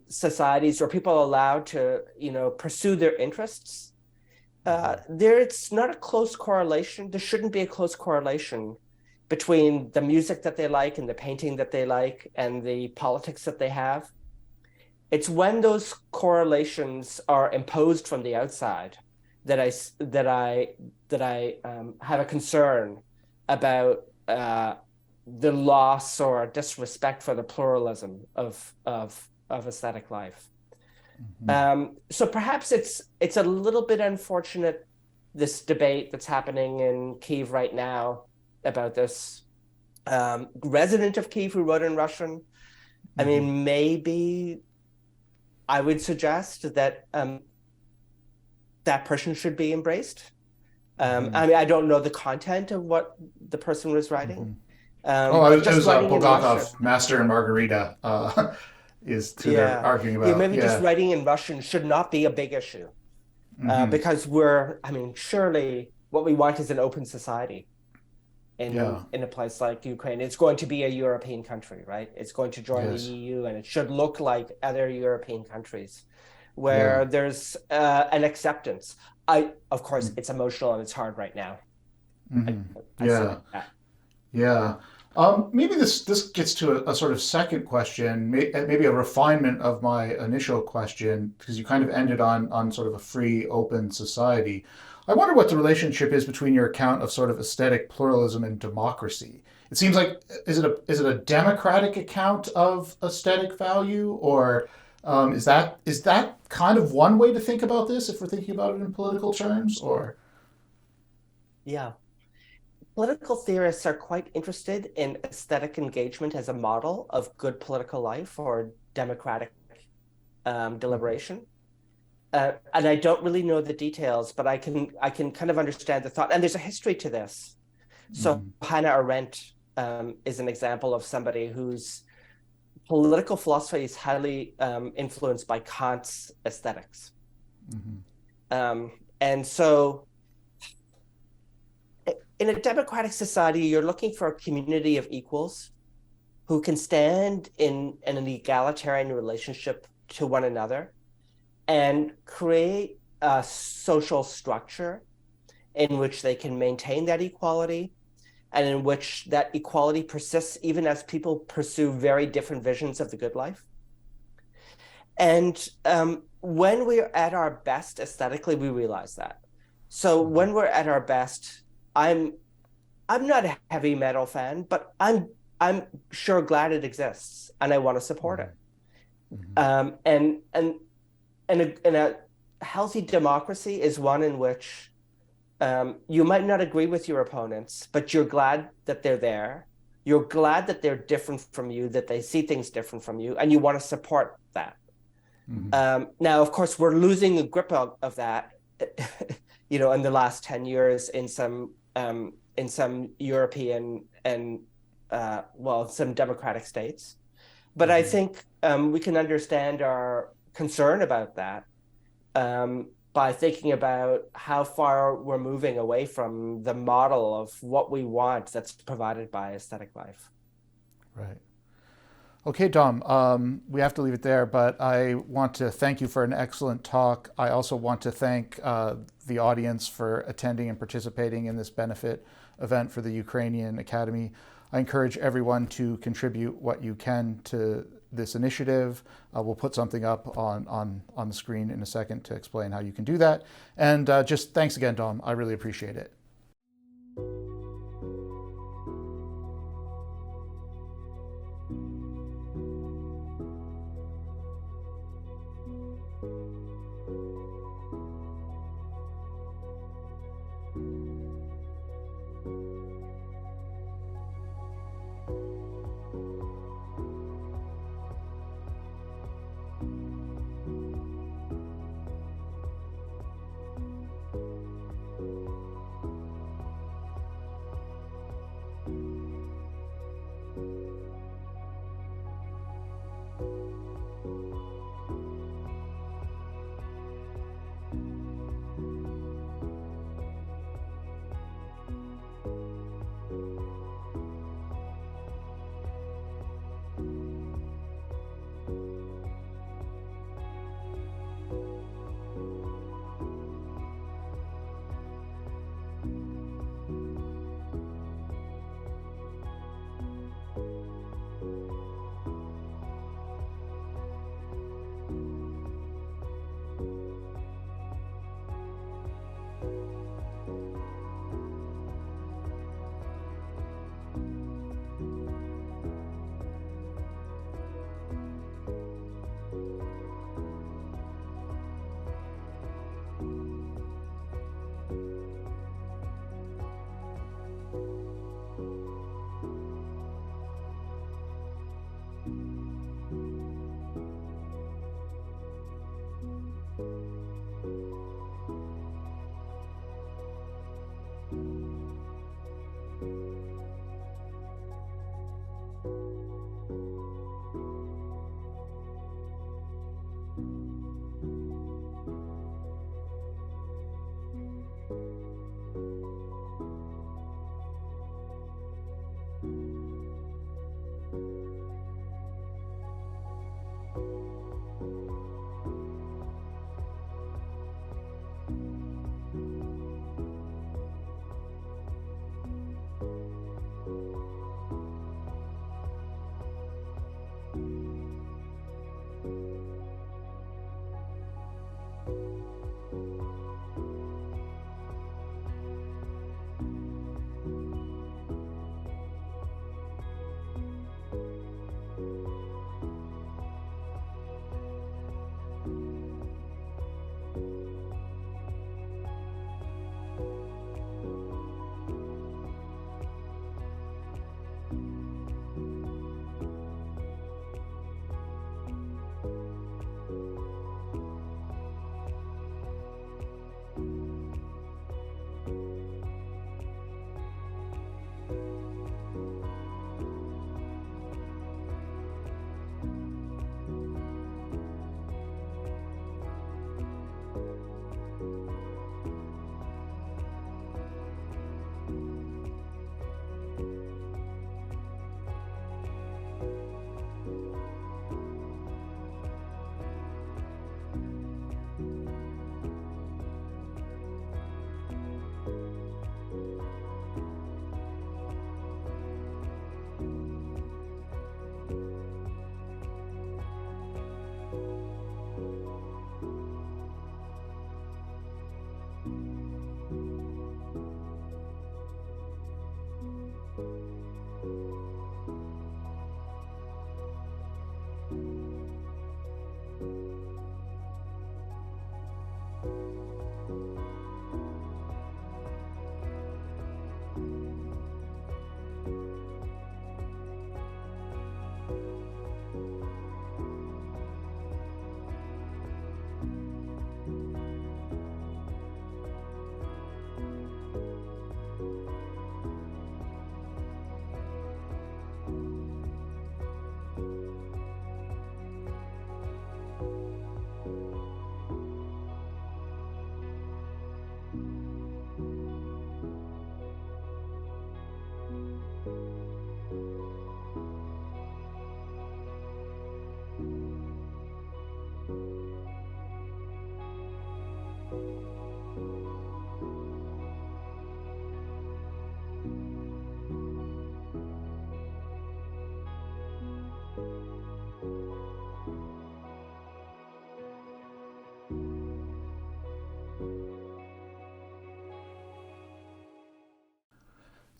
societies where people are allowed to, pursue their interests, it's not a close correlation. There shouldn't be a close correlation between the music that they like and the painting that they like and the politics that they have. It's when those correlations are imposed from the outside that I have a concern about the loss or disrespect for the pluralism of aesthetic life. So perhaps it's a little bit unfortunate, this debate that's happening in Kyiv right now about this resident of Kyiv who wrote in Russian. I mean, maybe I would suggest that that person should be embraced. I mean, I don't know the content of what the person was writing. It was Bulgakov, Master and Margarita, is who they're arguing about. Maybe just writing in Russian should not be a big issue, because surely what we want is an open society in a place like Ukraine. It's going to be a European country, right? It's going to join the EU, and it should look like other European countries where there's an acceptance. Of course, it's emotional and it's hard right now. Maybe this gets to a sort of second question, maybe a refinement of my initial question, because you kind of ended on sort of a free, open society. I wonder what the relationship is between your account of sort of aesthetic pluralism and democracy. It seems like, is it a democratic account of aesthetic value, or is that kind of one way to think about this if we're thinking about it in political terms, or? Yeah. Political theorists are quite interested in aesthetic engagement as a model of good political life or democratic deliberation. And I don't really know the details, but I can kind of understand the thought. And there's a history to this. So Hannah Arendt is an example of somebody whose political philosophy is highly influenced by Kant's aesthetics. And so in a democratic society, you're looking for a community of equals who can stand in an egalitarian relationship to one another and create a social structure in which they can maintain that equality and in which that equality persists even as people pursue very different visions of the good life. And when we're at our best aesthetically, we realize that. So when we're at our best, I'm not a heavy metal fan, but I'm sure glad it exists and I want to support it. And a healthy democracy is one in which you might not agree with your opponents, but you're glad that they're there. You're glad that they're different from you, that they see things different from you, and you want to support that. Now, of course, we're losing a grip of that, in the last 10 years in some European and some democratic states. But I think we can understand our concern about that by thinking about how far we're moving away from the model of what we want that's provided by aesthetic life. Right. Okay, Dom, we have to leave it there, but I want to thank you for an excellent talk. I also want to thank the audience for attending and participating in this benefit event for the Ukrainian Academy. I encourage everyone to contribute what you can to this initiative. We'll put something up on the screen in a second to explain how you can do that. And just thanks again, Dom. I really appreciate it.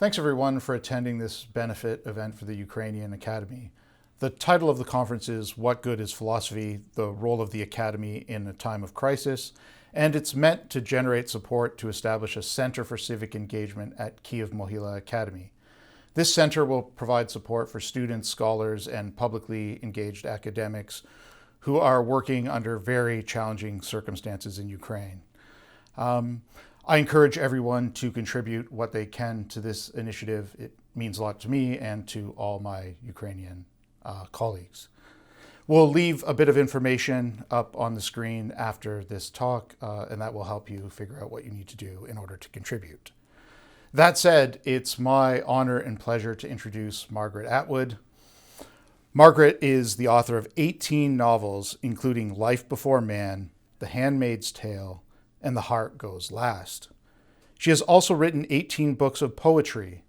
Thanks everyone for attending this benefit event for the Ukrainian Academy. The title of the conference is What Good is Philosophy? The Role of the Academy in a Time of Crisis, and it's meant to generate support to establish a Center for Civic Engagement at Kyiv Mohyla Academy. This center will provide support for students, scholars, and publicly engaged academics who are working under very challenging circumstances in Ukraine. I encourage everyone to contribute what they can to this initiative. It means a lot to me and to all my Ukrainian colleagues. We'll leave a bit of information up on the screen after this talk, and that will help you figure out what you need to do in order to contribute. That said, it's my honor and pleasure to introduce Margaret Atwood. Margaret is the author of 18 novels, including Life Before Man, The Handmaid's Tale, and The Heart Goes Last. She has also written 18 books of poetry,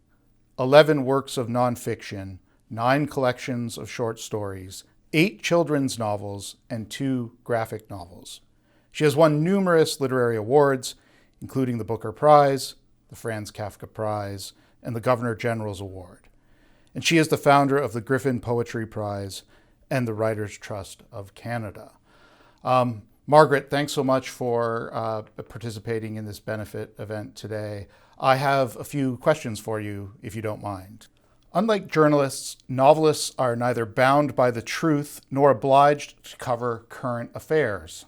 11 works of nonfiction, 9 collections of short stories, 8 children's novels, and 2 graphic novels. She has won numerous literary awards, including the Booker Prize, the Franz Kafka Prize, and the Governor General's Award. And she is the founder of the Griffin Poetry Prize and the Writers' Trust of Canada. Margaret, thanks so much for participating in this benefit event today. I have a few questions for you, if you don't mind. Unlike journalists, novelists are neither bound by the truth nor obliged to cover current affairs.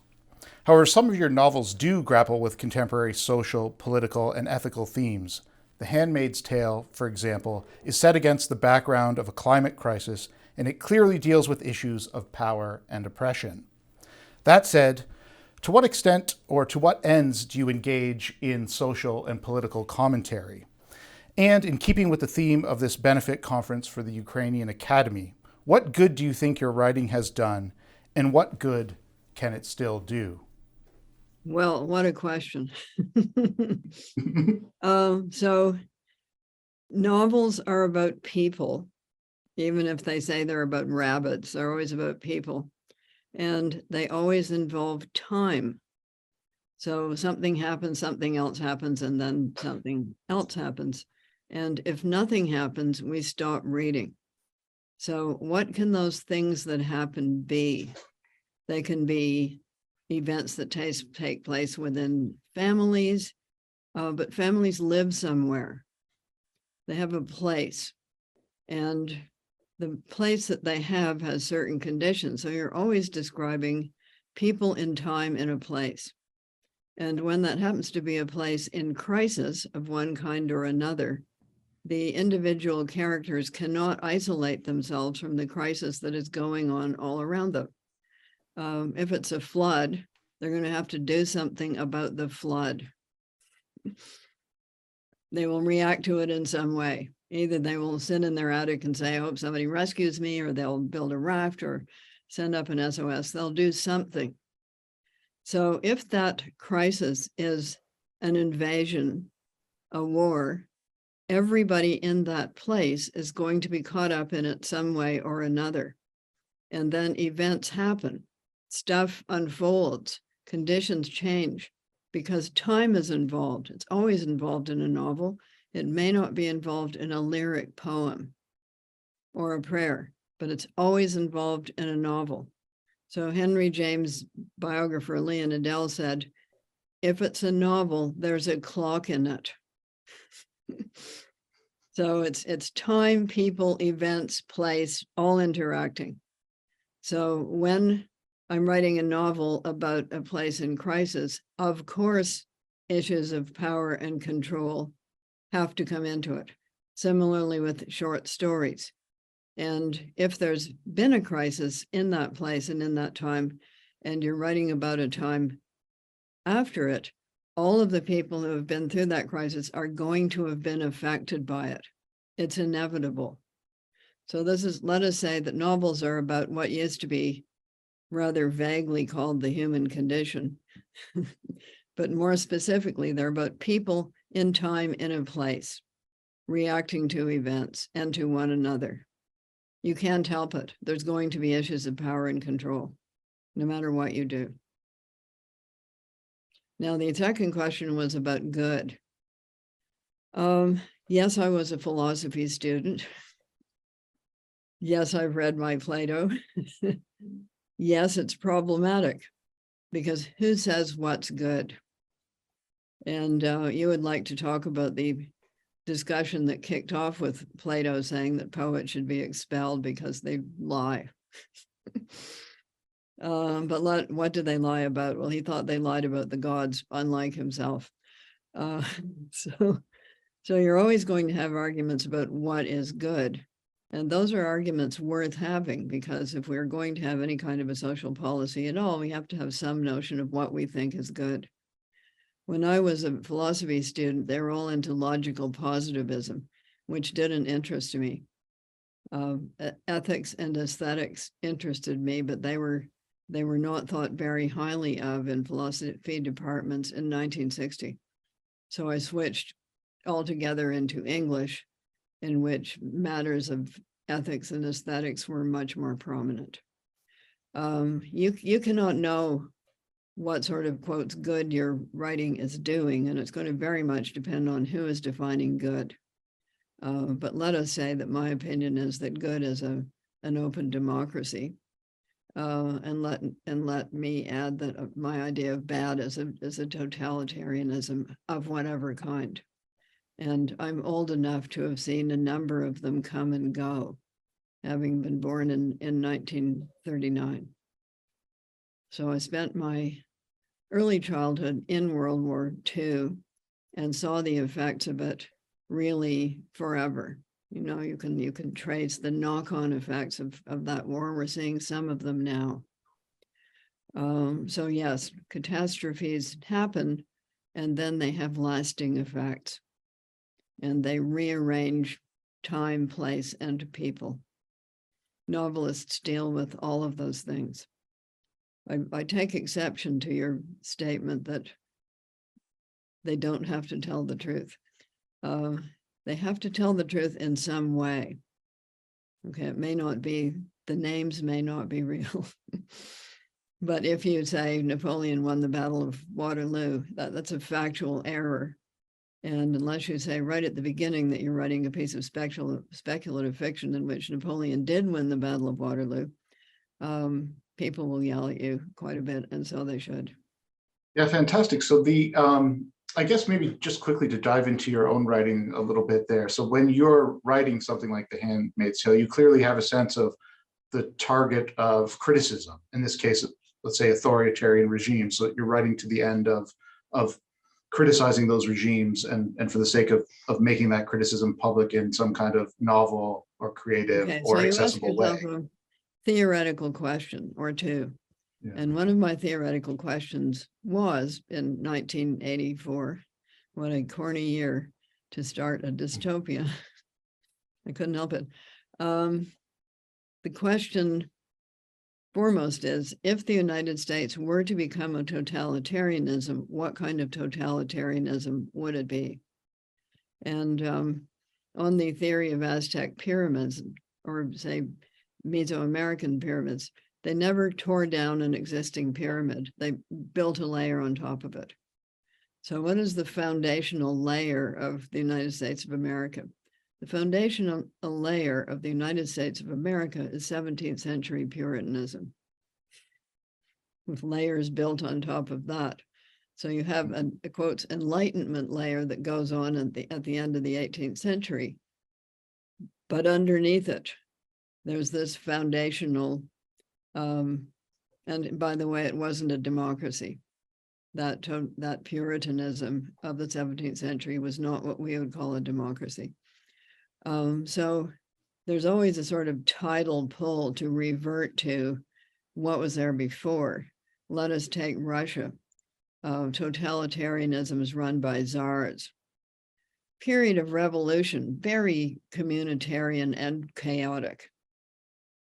However, some of your novels do grapple with contemporary social, political, and ethical themes. The Handmaid's Tale, for example, is set against the background of a climate crisis, and it clearly deals with issues of power and oppression. That said, to what extent or to what ends do you engage in social and political commentary? And in keeping with the theme of this benefit conference for the Ukrainian Academy, what good do you think your writing has done, and what good can it still do? Well, what a question. So novels are about people, even if they say they're about rabbits, they're always about people. And they always involve time. So something happens, something else happens, and then something else happens. And if nothing happens, we stop reading. So what can those things that happen be? They can be events that take place within families, but families live somewhere. They have a place, and the place that they have has certain conditions. So you're always describing people in time in a place. And when that happens to be a place in crisis of one kind or another, the individual characters cannot isolate themselves from the crisis that is going on all around them. If it's a flood, they're going to have to do something about the flood. They will react to it in some way. Either they will sit in their attic and say, I hope somebody rescues me, or they'll build a raft or send up an SOS. They'll do something. So if that crisis is an invasion, a war, everybody in that place is going to be caught up in it some way or another. And then events happen, stuff unfolds, conditions change, because time is involved. It's always involved in a novel. It may not be involved in a lyric poem or a prayer, but it's always involved in a novel. So Henry James' biographer, Leon Adele, said, if it's a novel, there's a clock in it. So it's time, people, events, place, all interacting. So when I'm writing a novel about a place in crisis, of course, issues of power and control have to come into it. Similarly with short stories. And if there's been a crisis in that place and in that time, and you're writing about a time after it, all of the people who have been through that crisis are going to have been affected by it. It's inevitable. So let us say that novels are about what used to be rather vaguely called the human condition. But more specifically, they're about people in time, in a place, reacting to events and to one another. You can't help it. There's going to be issues of power and control, no matter what you do. Now, the second question was about good. Yes, I was a philosophy student. Yes, I've read my Plato. Yes, it's problematic because who says what's good? And you would like to talk about the discussion that kicked off with Plato saying that poets should be expelled because they lie. But what do they lie about? Well, he thought they lied about the gods, unlike himself. So you're always going to have arguments about what is good. And those are arguments worth having, because if we're going to have any kind of a social policy at all, we have to have some notion of what we think is good. When I was a philosophy student, they were all into logical positivism, which didn't interest me. Ethics and aesthetics interested me, but they were not thought very highly of in philosophy departments in 1960. So I switched altogether into English, in which matters of ethics and aesthetics were much more prominent. You cannot know what sort of, quotes, good your writing is doing, and it's going to very much depend on who is defining good. But let us say that my opinion is that good is an open democracy. And let me add that my idea of bad is a totalitarianism of whatever kind. And I'm old enough to have seen a number of them come and go, having been born in 1939. So I spent my early childhood in World War II and saw the effects of it really forever. You know, you can trace the knock-on effects of that war. We're seeing some of them now. So yes, catastrophes happen, and then they have lasting effects. And they rearrange time, place, and people. Novelists deal with all of those things. I take exception to your statement that they don't have to tell the truth. They have to tell the truth in some way. Okay, it may not be, the names may not be real. But if you say Napoleon won the Battle of Waterloo, that's a factual error. And unless you say right at the beginning that you're writing a piece of speculative fiction in which Napoleon did win the Battle of Waterloo, people will yell at you quite a bit, and so they should. Yeah, fantastic. So I guess maybe just quickly to dive into your own writing a little bit there. So when you're writing something like The Handmaid's Tale, you clearly have a sense of the target of criticism. In this case, let's say authoritarian regimes. So you're writing to the end of criticizing those regimes and for the sake of making that criticism public in some kind of novel or creative or accessible way. A theoretical question or two. Yeah. And one of my theoretical questions was in 1984, what a corny year to start a dystopia. I couldn't help it. The question foremost is, if the United States were to become a totalitarianism, what kind of totalitarianism would it be? And on the theory of Aztec pyramids, or say Mesoamerican pyramids, they never tore down an existing pyramid. They built a layer on top of it. So what is the foundational layer of the United States of America? The foundational layer of the United States of America is 17th century Puritanism, with layers built on top of that. So you have a quotes Enlightenment layer that goes on at the end of the 18th century. But underneath it, there's this foundational, and by the way, it wasn't a democracy. That Puritanism of the 17th century was not what we would call a democracy. So there's always a sort of tidal pull to revert to what was there before. Let us take Russia. Totalitarianism is run by czars. Period of revolution, very communitarian and chaotic.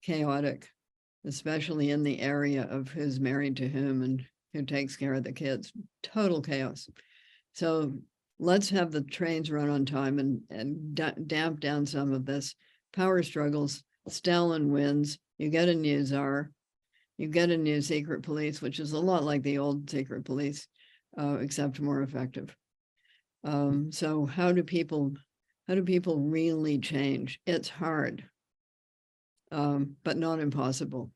Chaotic, especially in the area of who's married to whom and who takes care of the kids. Total chaos. So let's have the trains run on time and damp down some of this. Power struggles, Stalin wins, you get a new czar, you get a new secret police, which is a lot like the old secret police, except more effective. So how do people How do people really change? It's hard, but not impossible.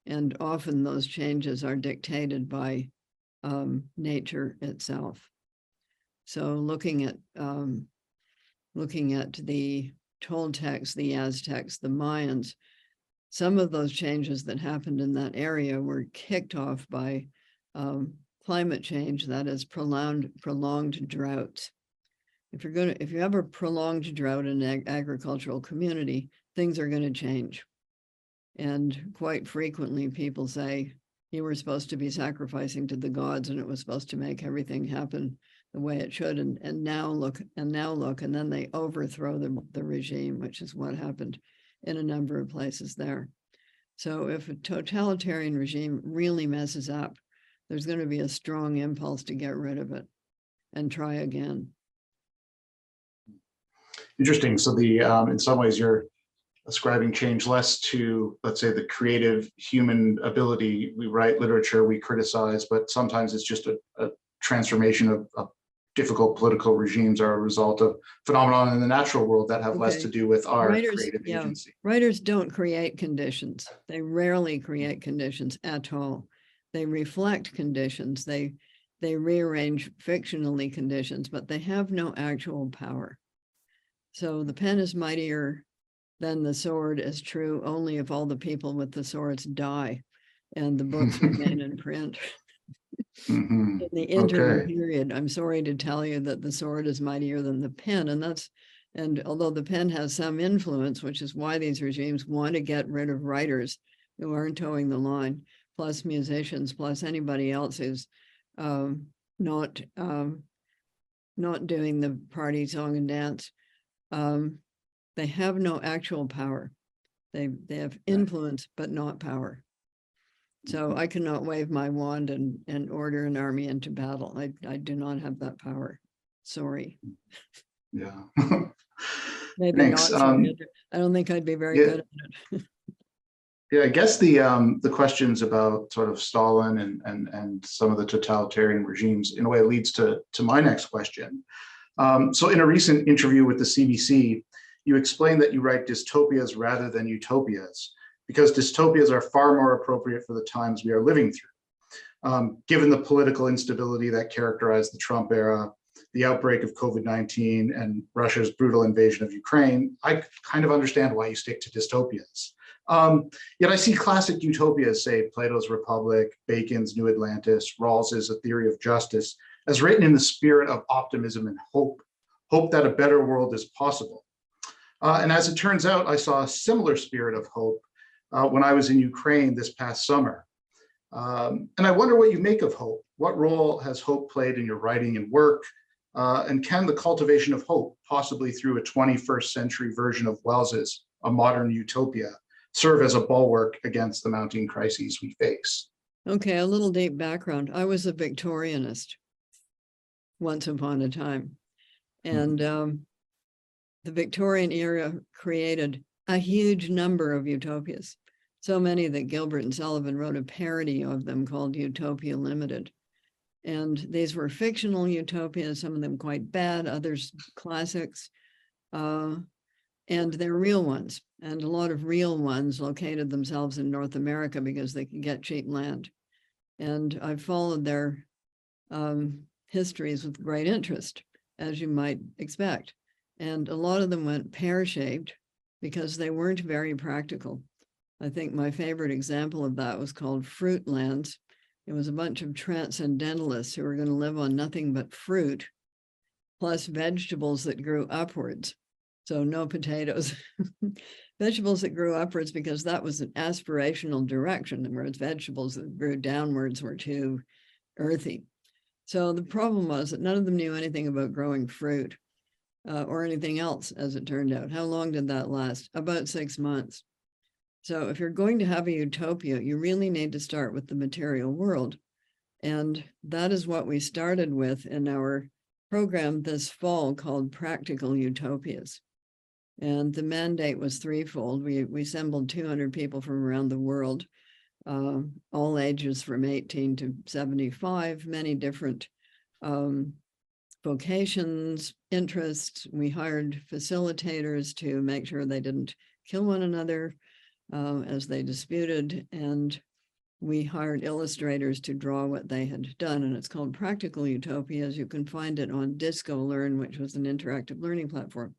And often those changes are dictated by nature itself. So looking at the Toltecs, the Aztecs, the Mayans, some of those changes that happened in that area were kicked off by climate change, that is prolonged droughts. If you have a prolonged drought in an agricultural community, things are going to change. And quite frequently people say, you were supposed to be sacrificing to the gods and it was supposed to make everything happen the way it should. And now look, and then they overthrow the regime, which is what happened in a number of places there. So if a totalitarian regime really messes up, there's going to be a strong impulse to get rid of it and try again. Interesting. So the in some ways you're ascribing change less to, let's say, the creative human ability. We write literature, we criticize, but sometimes it's just a transformation of difficult political regimes are a result of phenomena in the natural world that have less to do with our creative agency. Writers don't create conditions. They rarely create conditions at all. They reflect conditions. They rearrange fictionally conditions, but they have no actual power. So the pen is mightier than the sword is true only if all the people with the swords die and the books remain in print. In the interim period, I'm sorry to tell you that the sword is mightier than the pen, and although the pen has some influence, which is why these regimes want to get rid of writers who aren't towing the line, plus musicians, plus anybody else who's not doing the party song and dance. They have no actual power. They have influence, but not power. So I cannot wave my wand and order an army into battle. I do not have that power. Sorry. Yeah. Maybe Thanks. not. I don't think I'd be very good at it. Yeah, I guess the questions about sort of Stalin and some of the totalitarian regimes in a way leads to my next question. So in a recent interview with the CBC, you explained that you write dystopias rather than utopias because dystopias are far more appropriate for the times we are living through. Given the political instability that characterized the Trump era, the outbreak of COVID-19 and Russia's brutal invasion of Ukraine, I kind of understand why you stick to dystopias. Yet I see classic utopias, say Plato's Republic, Bacon's New Atlantis, Rawls's A Theory of Justice, as written in the spirit of optimism and hope that a better world is possible. And as it turns out, I saw a similar spirit of hope when I was in Ukraine this past summer. And I wonder what you make of hope. What role has hope played in your writing and work? And can the cultivation of hope, possibly through a 21st century version of Wells's A Modern Utopia, serve as a bulwark against the mounting crises we face? Okay, a little deep background. I was a Victorianist once upon a time. And the Victorian era created a huge number of utopias, so many that Gilbert and Sullivan wrote a parody of them called Utopia Limited. And these were fictional utopias, some of them quite bad, others classics, and they're real ones. And a lot of real ones located themselves in North America because they could get cheap land. And I've followed their histories with great interest, as you might expect. And a lot of them went pear-shaped because they weren't very practical. I think my favorite example of that was called Fruitlands. It was a bunch of transcendentalists who were going to live on nothing but fruit, plus vegetables that grew upwards. So no potatoes, vegetables that grew upwards because that was an aspirational direction, whereas vegetables that grew downwards were too earthy. So the problem was that none of them knew anything about growing fruit or anything else, as it turned out. How long did that last? About 6 months. So if you're going to have a utopia, you really need to start with the material world. And that is what we started with in our program this fall called Practical Utopias. And the mandate was threefold. We assembled 200 people from around the world, all ages from 18 to 75, many different vocations, interests. We hired facilitators to make sure they didn't kill one another as they disputed. And we hired illustrators to draw what they had done. And it's called Practical Utopias. You can find it on Disco Learn, which was an interactive learning platform.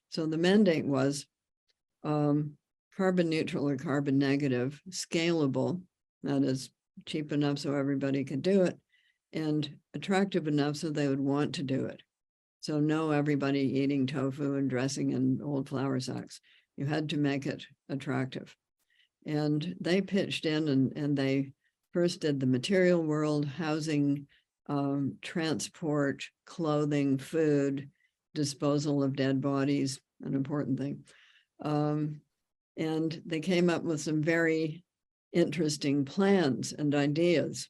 So the mandate was carbon neutral or carbon negative, scalable, that is cheap enough so everybody could do it, and attractive enough so they would want to do it. So no everybody eating tofu and dressing in old flour sacks. You had to make it attractive. And they pitched in and they first did the material world, housing, transport, clothing, food, disposal of dead bodies, an important thing. And they came up with some very interesting plans and ideas.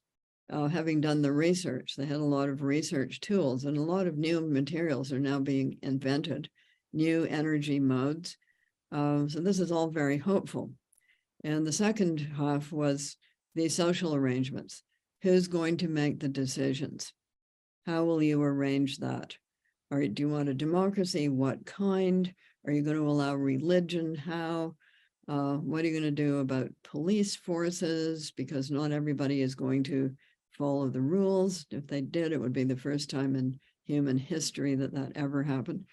Having done the research, they had a lot of research tools, and a lot of new materials are now being invented, new energy modes. So this is all very hopeful. And the second half was the social arrangements. Who's going to make the decisions? How will you arrange that? Do you want a democracy? What kind? Are you going to allow religion? How? What are you going to do about police forces? Because not everybody is going to follow the rules. If they did, it would be the first time in human history that that ever happened.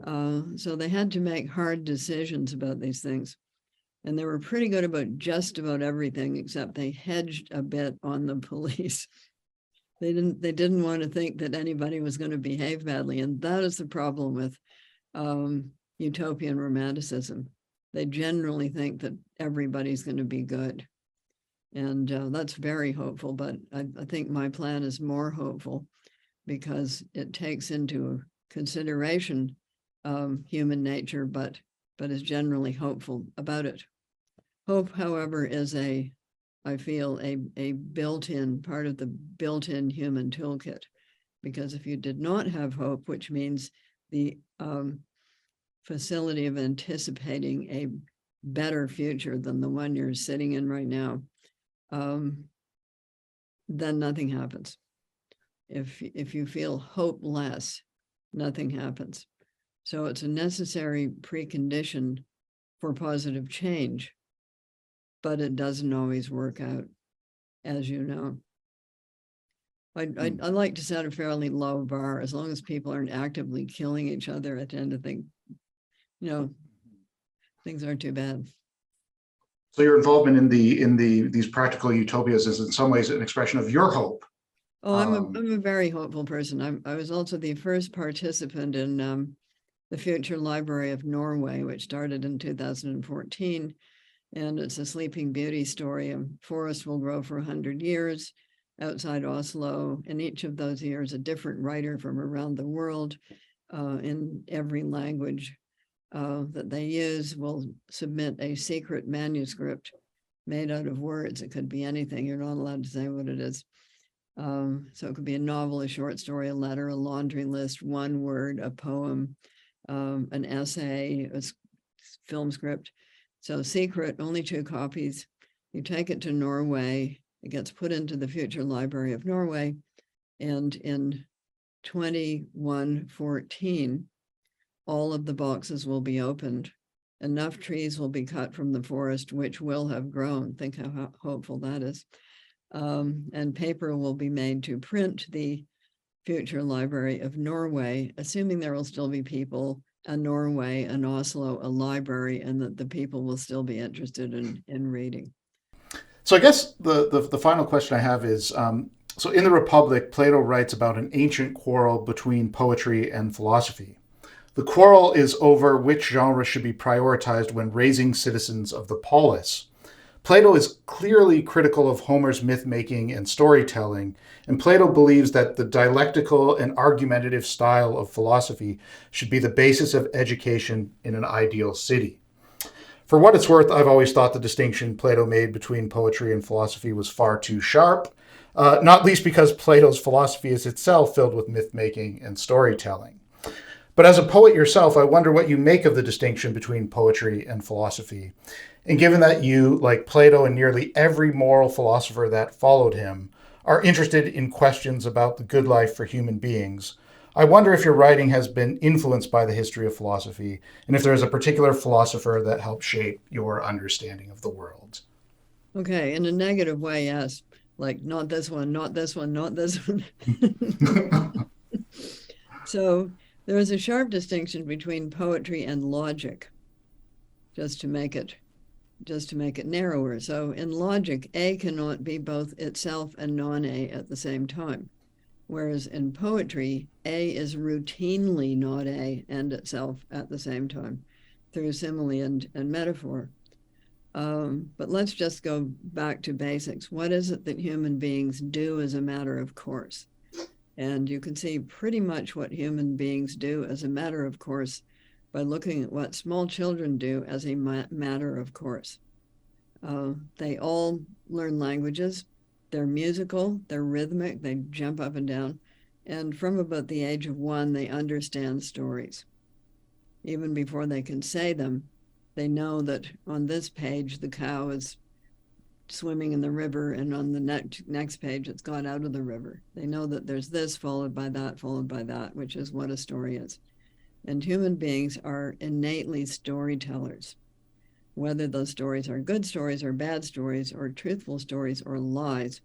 So they had to make hard decisions about these things. And they were pretty good about just about everything, except they hedged a bit on the police. They didn't want to think that anybody was going to behave badly. And that is the problem with utopian romanticism. They generally think that everybody's going to be good. And that's very hopeful, but I think my plan is more hopeful because it takes into consideration human nature, but is generally hopeful about it. Hope, however, is I feel a built-in part of the built-in human toolkit, because if you did not have hope, which means the facility of anticipating a better future than the one you're sitting in right now, then nothing happens. If you feel hopeless, nothing happens. So it's a necessary precondition for positive change, but it doesn't always work out, as you know. I like to set a fairly low bar. As long as people aren't actively killing each other, I tend to think, things aren't too bad. So your involvement in these practical utopias is in some ways an expression of your hope. Oh, I'm a very hopeful person. I was also the first participant in the Future Library of Norway, which started in 2014. And it's a Sleeping Beauty story. A forest will grow for 100 years outside Oslo. In each of those years, a different writer from around the world in every language that they use will submit a secret manuscript made out of words. It could be anything. You're not allowed to say what it is. So it could be a novel, a short story, a letter, a laundry list, one word, a poem, an essay, a film script. So secret, only 2 copies. You take it to Norway. It gets put into the Future Library of Norway. And in 2114, all of the boxes will be opened. Enough trees will be cut from the forest, which will have grown. Think how hopeful that is. And paper will be made to print the Future Library of Norway, assuming there will still be people, a Norway, an Oslo, a library, and that the people will still be interested in reading. So I guess the final question I have is, so in the Republic, Plato writes about an ancient quarrel between poetry and philosophy. The quarrel is over which genre should be prioritized when raising citizens of the polis. Plato is clearly critical of Homer's myth-making and storytelling, and Plato believes that the dialectical and argumentative style of philosophy should be the basis of education in an ideal city. For what it's worth, I've always thought the distinction Plato made between poetry and philosophy was far too sharp, not least because Plato's philosophy is itself filled with myth-making and storytelling. But as a poet yourself, I wonder what you make of the distinction between poetry and philosophy. And given that you, like Plato and nearly every moral philosopher that followed him, are interested in questions about the good life for human beings, I wonder if your writing has been influenced by the history of philosophy, and if there is a particular philosopher that helped shape your understanding of the world. Okay, in a negative way, yes. Like, not this one, not this one, not this one. So there is a sharp distinction between poetry and logic, just to make it narrower. So in logic, A cannot be both itself and non-A at the same time. Whereas in poetry, A is routinely not A and itself at the same time through simile and metaphor. But let's just go back to basics. What is it that human beings do as a matter of course? And you can see pretty much what human beings do as a matter of course by looking at what small children do as a matter of course. They all learn languages. They're musical, they're rhythmic, they jump up and down. And from about the age of 1, they understand stories. Even before they can say them, they know that on this page, the cow is swimming in the river, and on the next page, it's gone out of the river. They know that there's this followed by that, which is what a story is. And human beings are innately storytellers. Whether those stories are good stories or bad stories or truthful stories or lies,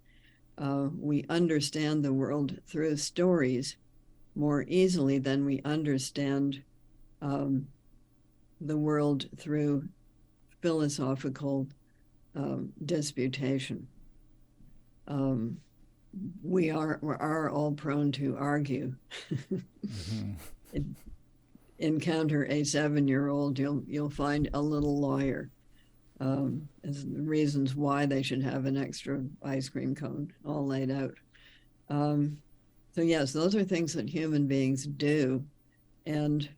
we understand the world through stories more easily than we understand the world through philosophical disputation. We are all prone to argue. Mm-hmm. Encounter a 7-year-old, you'll find a little lawyer. As the reasons why they should have an extra ice cream cone all laid out. So yes, those are things that human beings do. And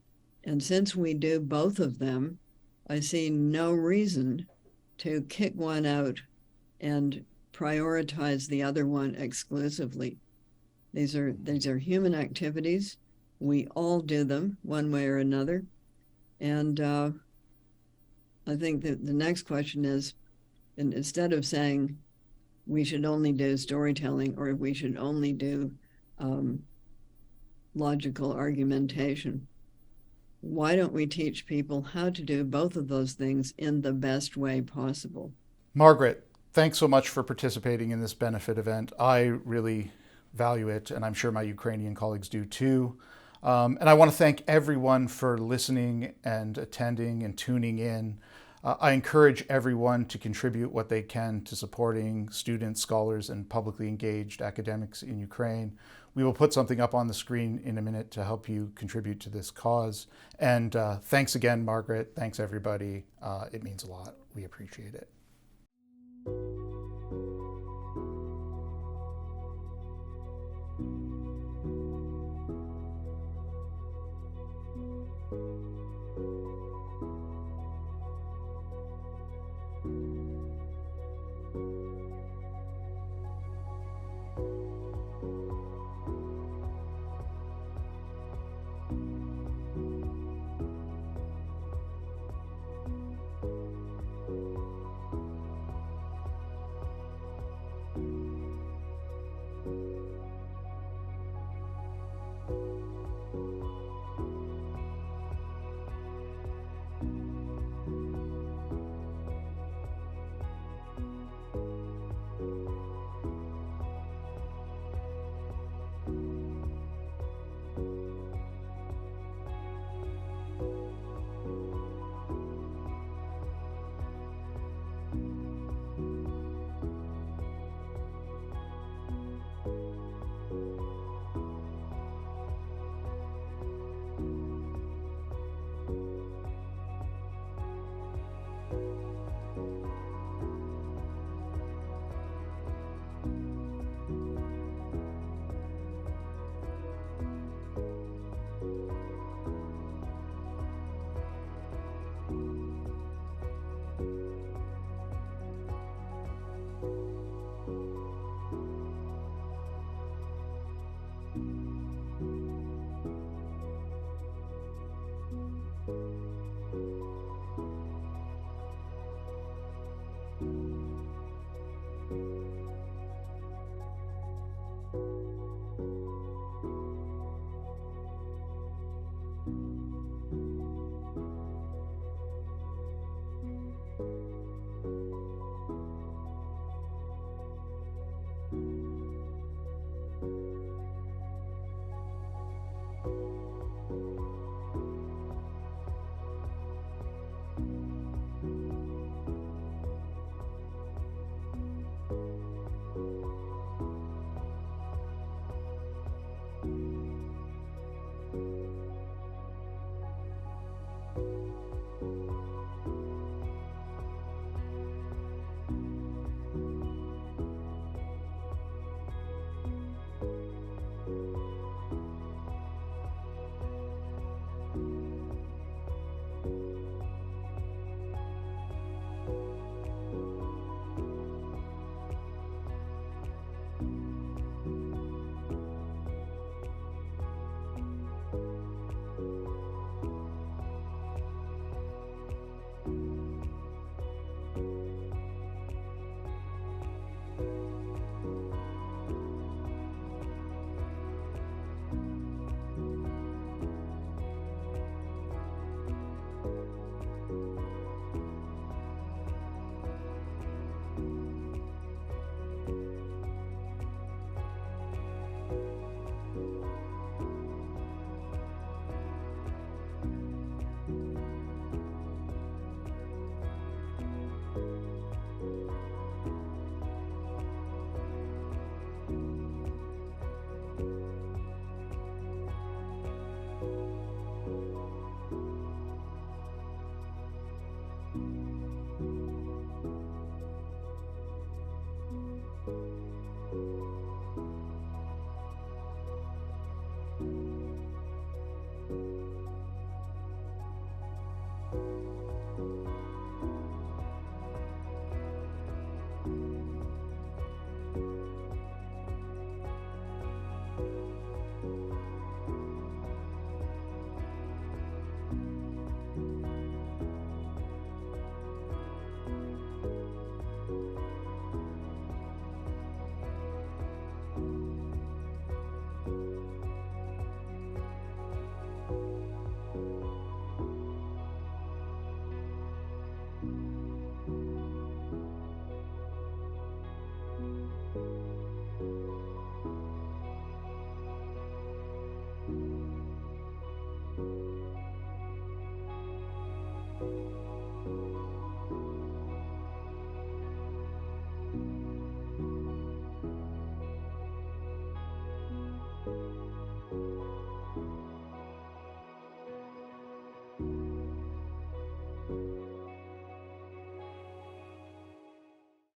since we do both of them, I see no reason to kick one out and prioritize the other one exclusively. These are human activities. We all do them one way or another. And I think that the next question is, and instead of saying we should only do storytelling or we should only do logical argumentation, why don't we teach people how to do both of those things in the best way possible? Margaret, thanks so much for participating in this benefit event. I really value it, and I'm sure my Ukrainian colleagues do too. And I want to thank everyone for listening and attending and tuning in. I encourage everyone to contribute what they can to supporting students, scholars, and publicly engaged academics in Ukraine. We will put something up on the screen in a minute to help you contribute to this cause. And thanks again, Margaret. Thanks, everybody. It means a lot. We appreciate it.